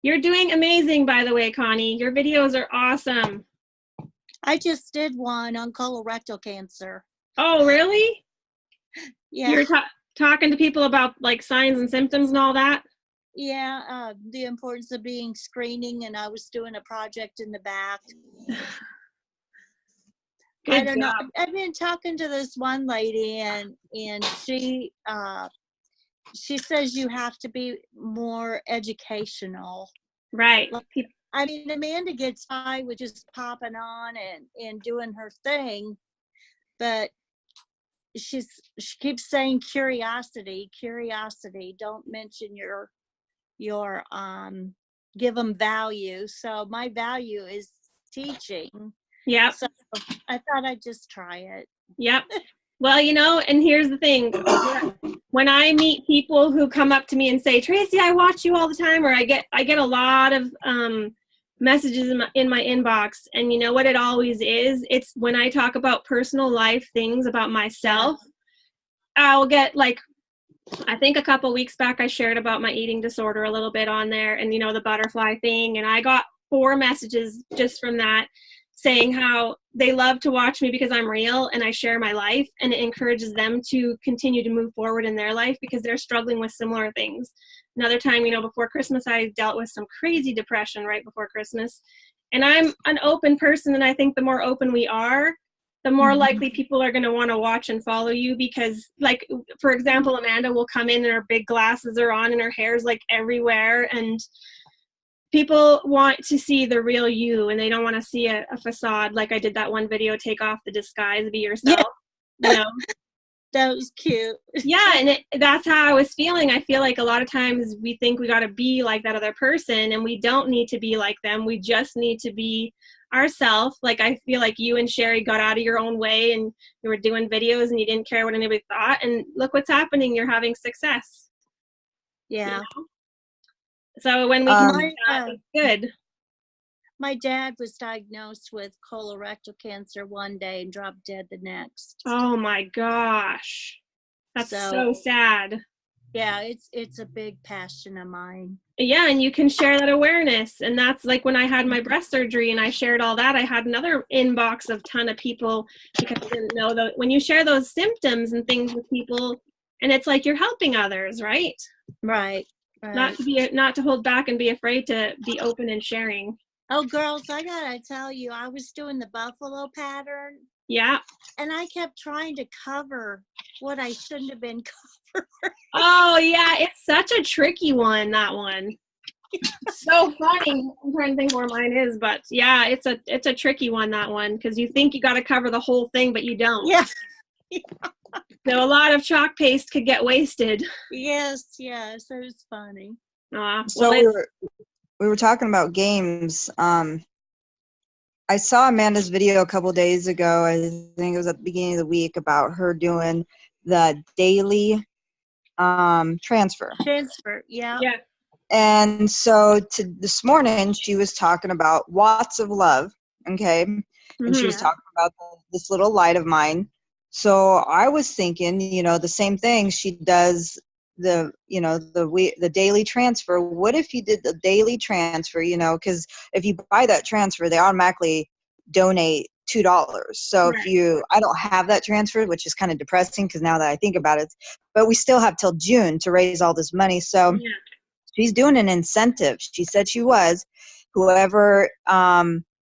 You're doing amazing, by the way, Connie. Your videos are awesome. I just did one on colorectal cancer. Oh, really? Yeah. You're talking to people about like signs and symptoms and all that? Yeah, the importance of being screening, and I was doing a project in the back. I don't know. I've been talking to this one lady, and she says you have to be more educational. Right. I mean, Amanda gets by with just popping on and doing her thing, but she keeps saying curiosity. Don't mention your give them value. So my value is teaching. Yep. So I thought I'd just try it. Yep. Well, and here's the thing. when I meet people who come up to me and say, Tracy, I watch you all the time, or I get a lot of messages in my inbox, and you know what it always is? It's when I talk about personal life things about myself. I'll get like, I think a couple weeks back I shared about my eating disorder a little bit on there, and you know, the butterfly thing, and I got 4 messages just from that saying how they love to watch me because I'm real and I share my life, and it encourages them to continue to move forward in their life because they're struggling with similar things. Another time, you know, before Christmas, I dealt with some crazy depression right before Christmas. And I'm an open person, and I think the more open we are, the more likely people are going to want to watch and follow you because, like, for example, Amanda will come in and her big glasses are on and her hair's like everywhere, and people want to see the real you, and they don't want to see a facade. Like I did that one video, take off the disguise, be yourself. You know? That was cute. Yeah, and that's how I was feeling. I feel like a lot of times we think we got to be like that other person, and we don't need to be like them. We just need to be ourselves. Like I feel like you and Sherry got out of your own way, and you were doing videos, and you didn't care what anybody thought. And look what's happening. You're having success. Yeah. You know? So when we can do that, it's good. My dad was diagnosed with colorectal cancer one day and dropped dead the next. Oh my gosh. That's so sad. Yeah, it's a big passion of mine. Yeah, and you can share that awareness. And that's like when I had my breast surgery and I shared all that, I had another inbox of ton of people because I didn't know that when you share those symptoms and things with people, and it's like you're helping others, right? Right. Not to hold back and be afraid to be open and sharing. Oh, girls, I gotta tell you, I was doing the buffalo pattern. Yeah. And I kept trying to cover what I shouldn't have been covering. Oh, yeah. It's such a tricky one, that one. So funny. I'm trying to think where mine is, but yeah, it's a tricky one, that one, because you think you got to cover the whole thing, but you don't. Yeah. So a lot of chalk paste could get wasted. Yes, it was funny. So we were talking about games. I saw Amanda's video a couple days ago. I think it was at the beginning of the week about her doing the daily transfer. Yeah. Yeah. And so this morning she was talking about Watts of Love, okay? And she was talking about this little light of mine. So I was thinking, you know, the same thing. She does the daily transfer. What if you did the daily transfer, you know, because if you buy that transfer, they automatically donate $2. So if I don't have that transfer, which is kind of depressing because now that I think about it, but we still have till June to raise all this money. So she's doing an incentive. She said she was. Whoever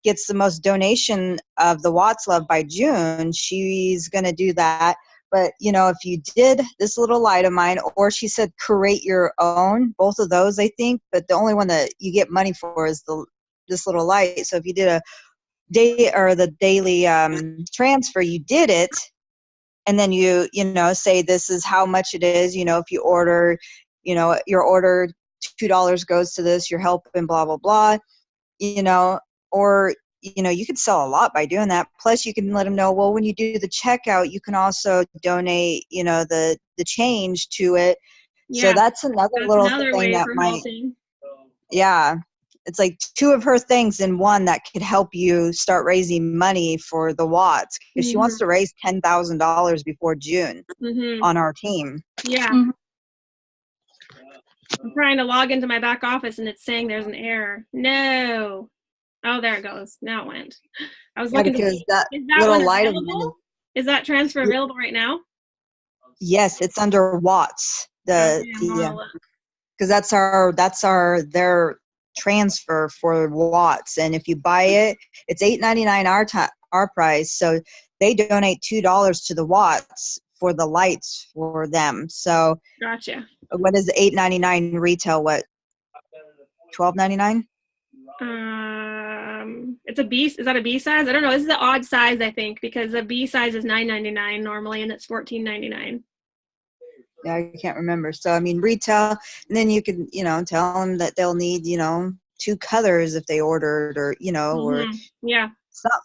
gets the most donation of the Watts Love by June, she's going to do that. But, you know, if you did this little light of mine, or she said create your own, both of those, I think, but the only one that you get money for is this little light. So if you did a day or the daily transfer, you did it, and then you know, say this is how much it is. You know, if you order, you know, your order $2 goes to this, you're helping blah, blah, blah, you know, or, you know, you could sell a lot by doing that. Plus you can let them know, well, when you do the checkout, you can also donate, you know, the change to it. Yeah. So that's another thing that might, yeah, it's like 2 of her things in one that could help you start raising money for the Watts, because she wants to raise $10,000 before June on our team. Yeah. I'm trying to log into my back office and it's saying there's an error. No. Oh, there it goes. Now it went. I was looking because that is that little one light available? Is that transfer available right now? Yes, it's under Watts. Because that's their transfer for Watts, and if you buy it, it's $8.99 our price. So they donate $2 to the Watts for the lights for them. So gotcha. What is $8.99 retail? What, $12.99? It's a B. Is that a B size? I don't know. This is the odd size, I think, because the B size is $9.99 normally, and it's $14.99. Yeah, I can't remember. So I mean, retail, and then you can, you know, tell them that they'll need, you know, 2 colors if they ordered, or, you know, or yeah, stuff.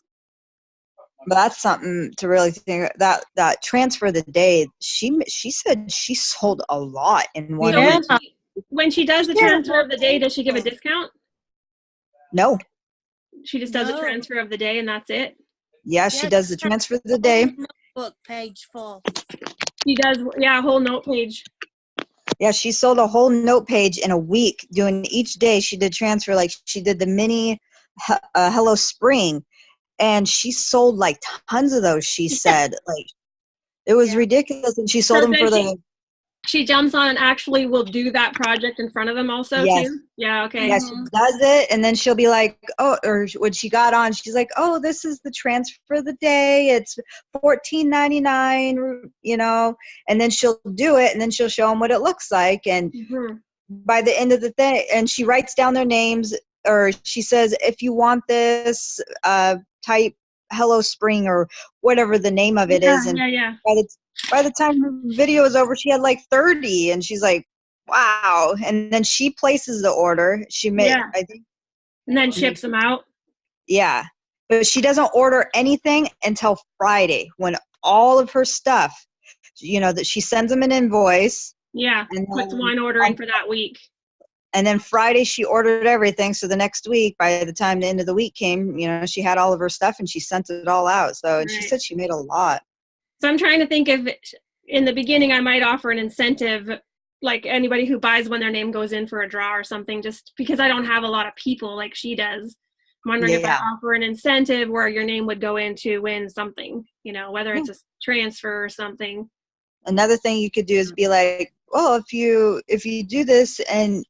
But that's something to really think. That transfer of the day. She said she sold a lot in one So Yeah. week. when she does the transfer of the day, does she give a discount? No. She just does a No. transfer of the day and that's it? Yeah, she does the transfer of the day. Book page full. She does, yeah, a whole note page. Yeah, she sold a whole note page in a week. Doing each day, she did transfer. Like she did the mini Hello Spring, and she sold like tons of those. She said like it was Yeah. ridiculous, and she sold So them for then the she jumps on and actually will do that project in front of them also Yes. too? Yeah, okay. Yeah, she does it, and then she'll be like, "Oh," or when she got on, she's like, "Oh, this is the transfer of the day. It's $14.99, you know." And then she'll do it, and then she'll show them what it looks like. And Mhm. by the end of the thing, and she writes down their names, or she says, "If you want this, type Hello Spring or whatever the name of it is." And Yeah. by the time her video is over, she had like 30, and she's like, wow. And then she places the order. She made, Yeah. I think, And then ships them out. yeah. But she doesn't order anything until Friday when all of her stuff, you know, that she sends them an invoice. Yeah. And Puts then, one order in for that week. and then Friday she ordered everything. So the next week, by the time the end of the week came, you know, she had all of her stuff and she sent it all out. So, and she Right. said she made a lot. So I'm trying to think if in the beginning I might offer an incentive, like anybody who buys when their name goes in for a draw or something, just because I don't have a lot of people like she does. I'm wondering if I Yeah. offer an incentive where your name would go in to win something, you know, whether it's a transfer or something. Another thing you could do is be like, well, if you do this and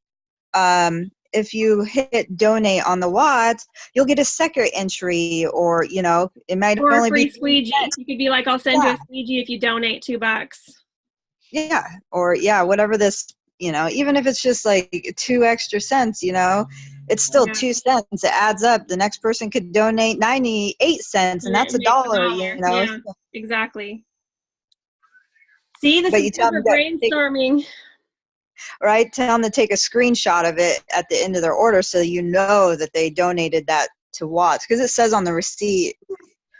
if you hit donate on the watts, you'll get a second entry, or you know, it might Or a only free be squeegee. You could be like, I'll send you a squeegee if you donate $2. yeah, or yeah, whatever this, you know, even if it's just like 2 extra cents, you know, it's still Yeah. 2 cents. It adds up. The next person could donate 98 cents, and that's It a makes a dollar, dollar. you know. Yeah, exactly. See, this But is you good tell for them to take, brainstorming. right? Tell them to take a screenshot of it at the end of their order, so you know that they donated that to Watts, because it says on the receipt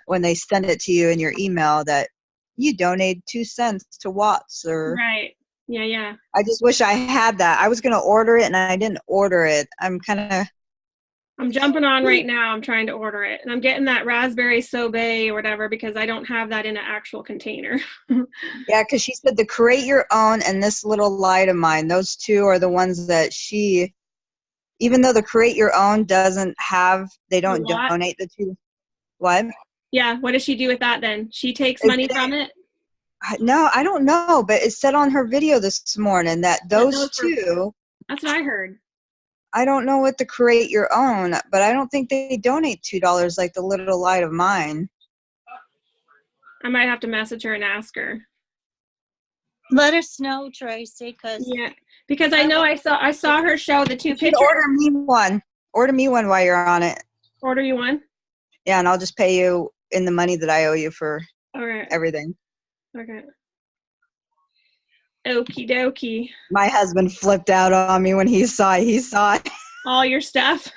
when they send it to you in your email that you donated 2 cents to Watts. Or Right. Yeah. I just wish I had that. I was gonna order it and I didn't order it. I'm kind of I'm jumping on right now. I'm trying to order it. And I'm getting that raspberry sorbet or whatever because I don't have that in an actual container. yeah, because she said to create your own and this little light of mine. Those two are the ones that she, even though the create your own doesn't have, they don't What? donate the two. What? Yeah. What does she do with that then? She takes Is money it- from it? No, I don't know, but it said on her video this morning that those two, That's what I heard. I don't know what to create your own, but I don't think they donate $2 like the little light of mine. I might have to message her and ask her. Let us know, Tracy, because Yeah. Because I know I saw her show the two You should pictures. order me one. Order me one while you're on it. Order you one? Yeah, and I'll just pay you in the money that I owe you for All right. everything. Okay. Okie dokie. My husband flipped out on me when he saw it. All your stuff.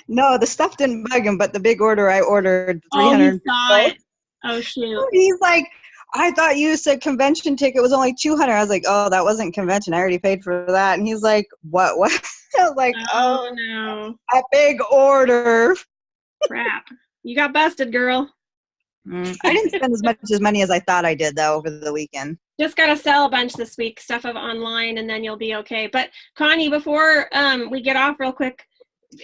No, the stuff didn't bug him, but the big order I ordered, Oh, he 300. saw it. Oh, shoot. He's like, I thought you said convention ticket was only 200. I was like, oh, that wasn't convention. I already paid for that. And he's like, what? I was like, Oh, oh, no. a big order. Crap. You got busted, girl. I didn't spend as much money as I thought I did, though, over the weekend. Just got to sell a bunch this week, stuff of online, and then you'll be okay. But Connie, before we get off real quick,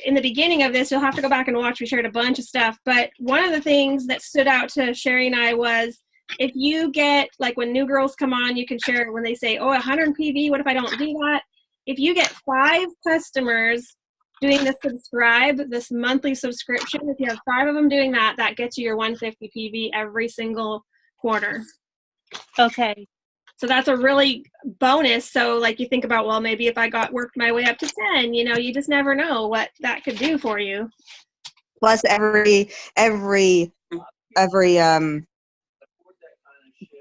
in the beginning of this, you'll have to go back and watch. We shared a bunch of stuff. But one of the things that stood out to Sherry and I was if you get, like when new girls come on, you can share it when they say, oh, 100 PV, what if I don't do that? If you get 5 customers doing this monthly subscription, if you have 5 of them doing that, that gets you your 150 PV every single quarter. okay. So that's a really bonus. So like you think about, well, maybe if I worked my way up to 10, you know, you just never know what that could do for you. Plus every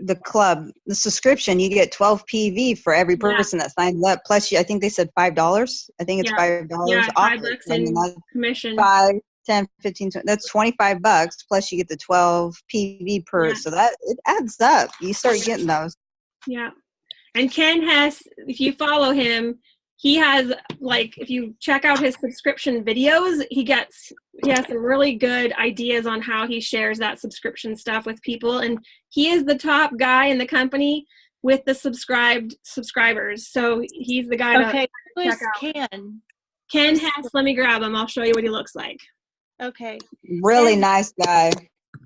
the club, the subscription, you get 12 PV for every person that signs up. Plus, I think they said $5. I think it's $5 Yeah, off. $5 I mean, in that's commission. 10, 15, 20, that's $25 plus you get the 12 PV per. Yeah. So that it adds up. You start getting those. Yeah. And Ken Hess, if you follow him, he has, like, if you check out his subscription videos, he has some really good ideas on how he shares that subscription stuff with people. And he is the top guy in the company with the subscribers. So he's the guy Okay, who is check out. Ken? Ken Hess, let me grab him. I'll show you what he looks like. Okay. Really And nice guy.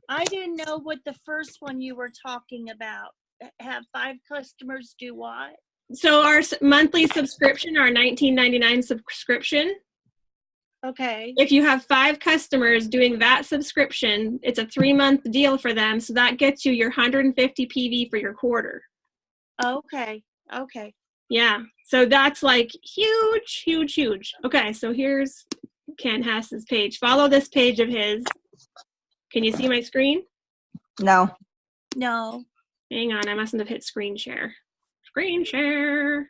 I didn't know what the first one you were talking about. Have 5 customers do what? So our monthly subscription, our $19.99 subscription, Okay. if you have 5 customers doing that subscription, it's a 3-month deal for them. So that gets you your 150 PV for your quarter. Okay. Okay. Yeah. So that's like huge, huge, huge. Okay. So here's Ken Hess's page. Follow this page of his. Can you see my screen? No. No. Hang on. I mustn't have hit screen share. Screen share.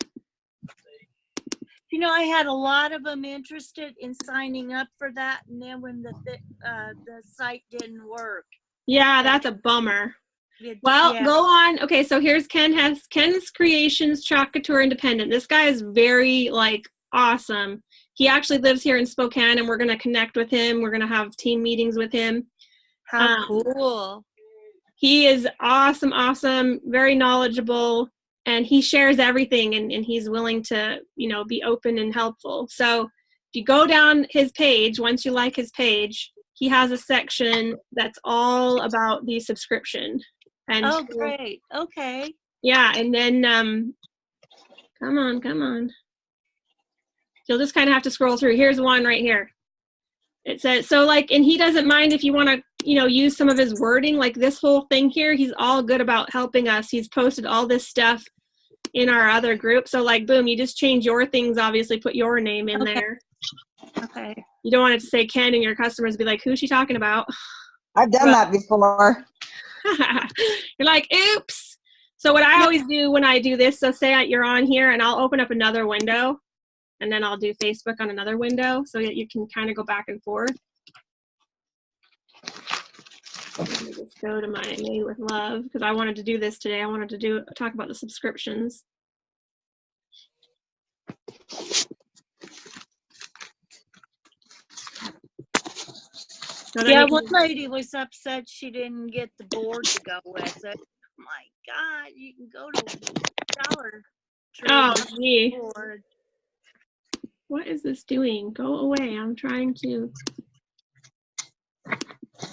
You know, I had a lot of them interested in signing up for that, and then when the site didn't work. Yeah, that's a bummer. Well, Go on. Okay, so here's Ken Hess. Ken's Creations Chalk Couture Independent. This guy is very, like, awesome. He actually lives here in Spokane, and we're going to connect with him. We're going to have team meetings with him. How cool. He is awesome, very knowledgeable, and he shares everything, and he's willing to, be open and helpful. So if you go down his page, once you like his page, he has a section that's all about the subscription. And oh, great. Okay. yeah, and then come on. You'll just kind of have to scroll through. Here's one right here. It says, so, like, and he doesn't mind if you want to, use some of his wording, like this whole thing here. He's all good about helping us. He's posted all this stuff in our other group. So, like, boom, you just change your things, obviously put your name in there. Okay. You don't want it to say Ken and your customers be like, who's she talking about? I've done that before. You're like, oops. So what I always do when I do this, so say you're on here and I'll open up another window and then I'll do Facebook on another window so that you can kind of go back and forth. Let me just go to my Made with Love because I wanted to do this today. I wanted to talk about the subscriptions. So yeah, one lady was upset she didn't get the board to go with it. My God, you can go to Dollar Tree. Oh, gee. Board. What is this doing? Go away. I'm trying to.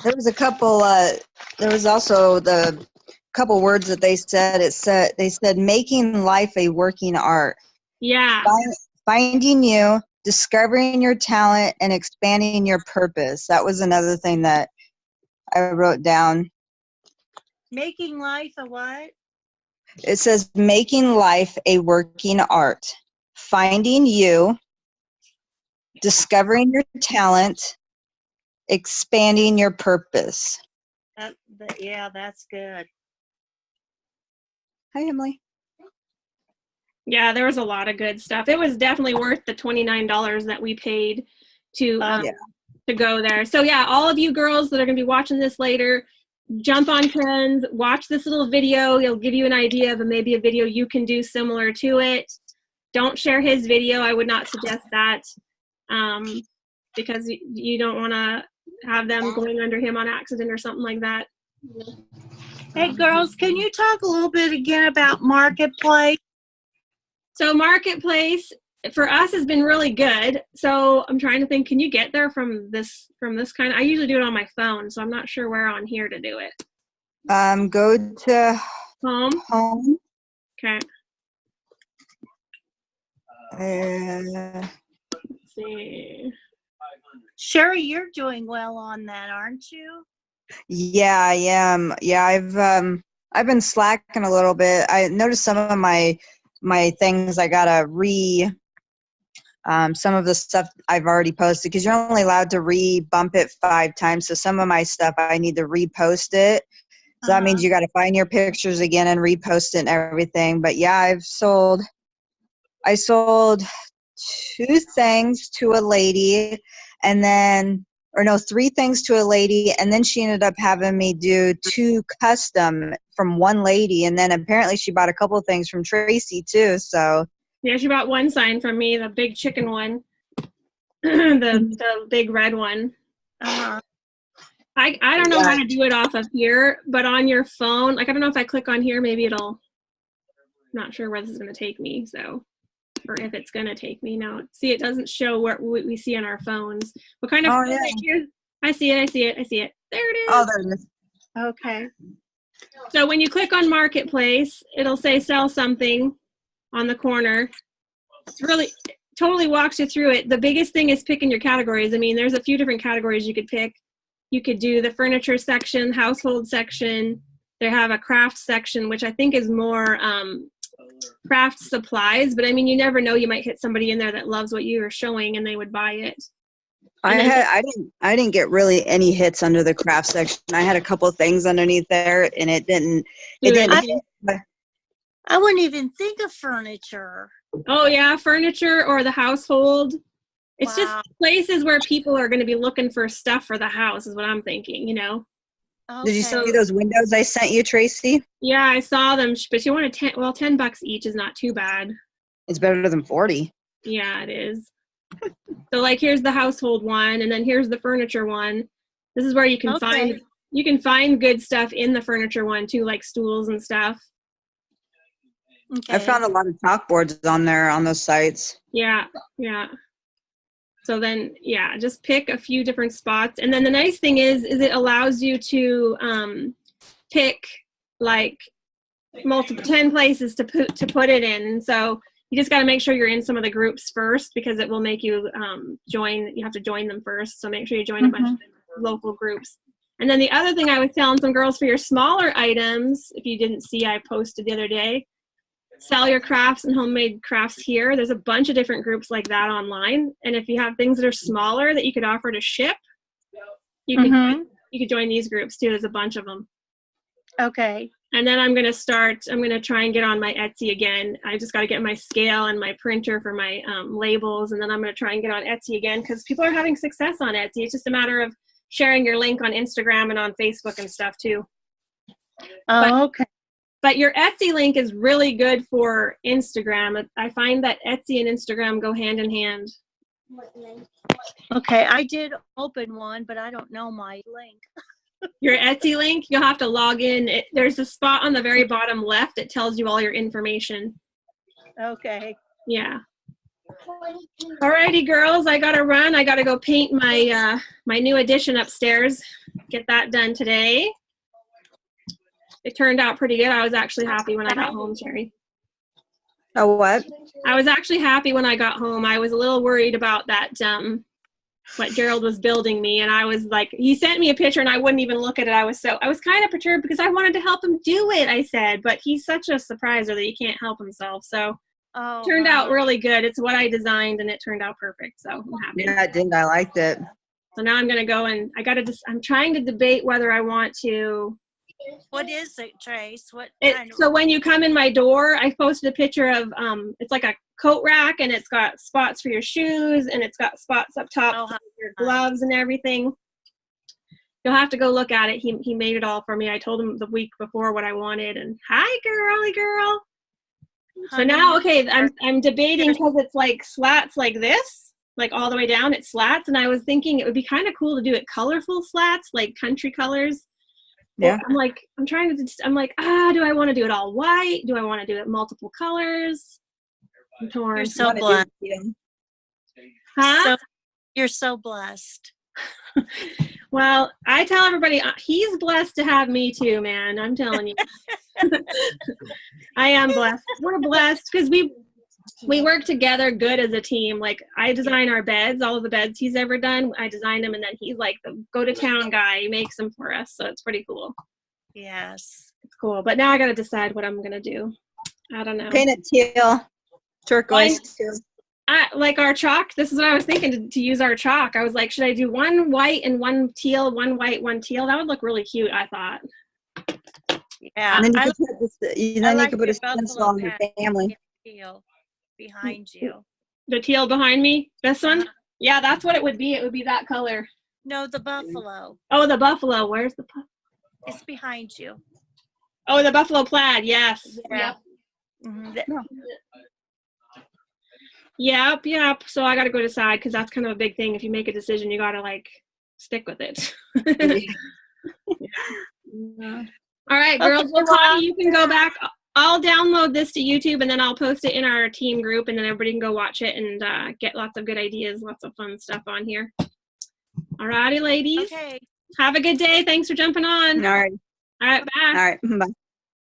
There was a couple, there was also the couple words that they said. They said making life a working art. Yeah. Finding you, discovering your talent, and expanding your purpose. That was another thing that I wrote down. Making life a what? It says making life a working art. Finding you, discovering your talent, expanding your purpose. Yeah, that's good. Hi, Emily. Yeah, there was a lot of good stuff. It was definitely worth the $29 that we paid to go there. So yeah, all of you girls that are going to be watching this later, jump on Trends, watch this little video. It'll give you an idea of maybe a video you can do similar to it. Don't share his video. I would not suggest that because you don't want to have them going under him on accident or something like that. Hey, girls, can you talk a little bit again about Marketplace? So Marketplace for us has been really good. So I'm trying to think, can you get there from this kind of, I usually do it on my phone, so I'm not sure where on here to do it. Go to Home. Okay. Let's see. Sherry, you're doing well on that, aren't you? Yeah, I am. Yeah, I've been slacking a little bit. I noticed some of my things I gotta some of the stuff I've already posted because you're only allowed to bump it 5 times. So some of my stuff I need to repost it. So that means you got to find your pictures again and repost it and everything. But yeah, I sold 2 things to a lady, and then or no, 3 things to a lady, and then she ended up having me do 2 custom from one lady, and then apparently she bought a couple things from Tracy too. So Yeah, she bought one sign from me, the big chicken one, the big red one. Uh-huh. I don't know Yeah. how to do it off of here, but on your phone, like I don't know if I click on here, maybe it'll. I'm not sure where this is going to take me, so or if it's going to take me. No, see, it doesn't show what we see on our phones. What kind of? Oh, yeah. Here's, I see it. I see it. I see it. There it is. oh, there it is. Okay. So when you click on Marketplace, it'll say sell something on the corner. It's really totally walks you through it. The biggest thing is picking your categories. I mean, there's a few different categories you could pick. You could do the furniture section, household section. They have a craft section, which I think is more craft supplies. But I mean, you never know. You might hit somebody in there that loves what you are showing, and they would buy it. I didn't get really any hits under the craft section. I had a couple things underneath there, and it didn't hit. I wouldn't even think of furniture. Oh yeah, furniture or the household. It's Wow. just places where people are going to be looking for stuff for the house is what I'm thinking, you know? Did you Okay. see those windows I sent you, Tracy? Yeah, I saw them, but you wanted $10 each is not too bad. It's better than 40. Yeah, it is. So like here's the household one, and then here's the furniture one. This is where you can Okay. find good stuff in the furniture one too, like stools and stuff. Okay. I found a lot of chalkboards on there on those sites. Yeah, yeah. So then, yeah, just pick a few different spots. And then the nice thing is it allows you to pick like 10 places to put it in. And so you just got to make sure you're in some of the groups first, because it will make you join. You have to join them first. So make sure you join a bunch of local groups. And then the other thing I was telling some girls, for your smaller items, if you didn't see, I posted the other day, sell your crafts and homemade crafts here. There's a bunch of different groups like that online. And if you have things that are smaller that you could offer to ship, you could join these groups too. There's a bunch of them. Okay. And then I'm going to try and get on my Etsy again. I just got to get my scale and my printer for my labels. And then I'm going to try and get on Etsy again, because people are having success on Etsy. It's just a matter of sharing your link on Instagram and on Facebook and stuff too. Okay. But your Etsy link is really good for Instagram. I find that Etsy and Instagram go hand in hand. Okay. I did open one, but I don't know my link. Your Etsy link, you'll have to log in. There's a spot on the very bottom left. It tells you all your information. Okay. Yeah. Alrighty, girls. I gotta run. I gotta go paint my my new addition upstairs. Get that done today. It turned out pretty good. I was actually happy when I got home, Sherry. Oh, what? I was actually happy when I got home. I was a little worried about that, what Gerald was building me. And I was like, he sent me a picture and I wouldn't even look at it. I was kind of perturbed because I wanted to help him do it, I said, but he's such a surpriser that he can't help himself. So it turned out really good. It's what I designed and it turned out perfect. So I'm happy. Yeah, it did. I liked it. So now I'm going to go and I'm trying to debate whether I want to. What is it, Trace? So when you come in my door, I posted a picture of, it's like a coat rack and it's got spots for your shoes and it's got spots up top for your gloves and everything. You'll have to go look at it. He made it all for me. I told him the week before what I wanted, and hi girl. So now, okay, I'm debating, because it's like slats like this, like all the way down, it slats. And I was thinking it would be kind of cool to do it colorful slats, like country colors. Yeah. I'm like, do I want to do it all white? Do I want to do it multiple colors? I'm torn. You're so blessed. Huh? You're so blessed. Well, I tell everybody, he's blessed to have me too, man. I'm telling you. I am blessed. We're blessed because we work together good as a team. Like, I design our beds, all of the beds he's ever done. I design them, and then he's like the go-to-town guy. He makes them for us, so it's pretty cool. Yes. It's cool. But now I got to decide what I'm going to do. I don't know. Paint it teal. Turquoise too. Like our chalk, this is what I was thinking, to use our chalk. I was like, should I do one white and one teal, one white, one teal? That would look really cute, I thought. Yeah. And then you could put a stencil on your family. Behind you. The teal behind me? This one? Yeah, that's what it would be. It would be that color. No, the buffalo. Oh, the buffalo. Where's the It's behind you. Oh, the buffalo plaid. Yes. Yeah. Yep. Mhm. Yep. So I got to go decide because that's kind of a big thing. If you make a decision, you got to like stick with it. Yeah. All right, girls. Okay, Well, well, Connie, you can go back. I'll download this to YouTube and then I'll post it in our team group and then everybody can go watch it and get lots of good ideas, lots of fun stuff on here. All righty, ladies. Okay. Have a good day. Thanks for jumping on. All right. All right, bye. All right. Bye.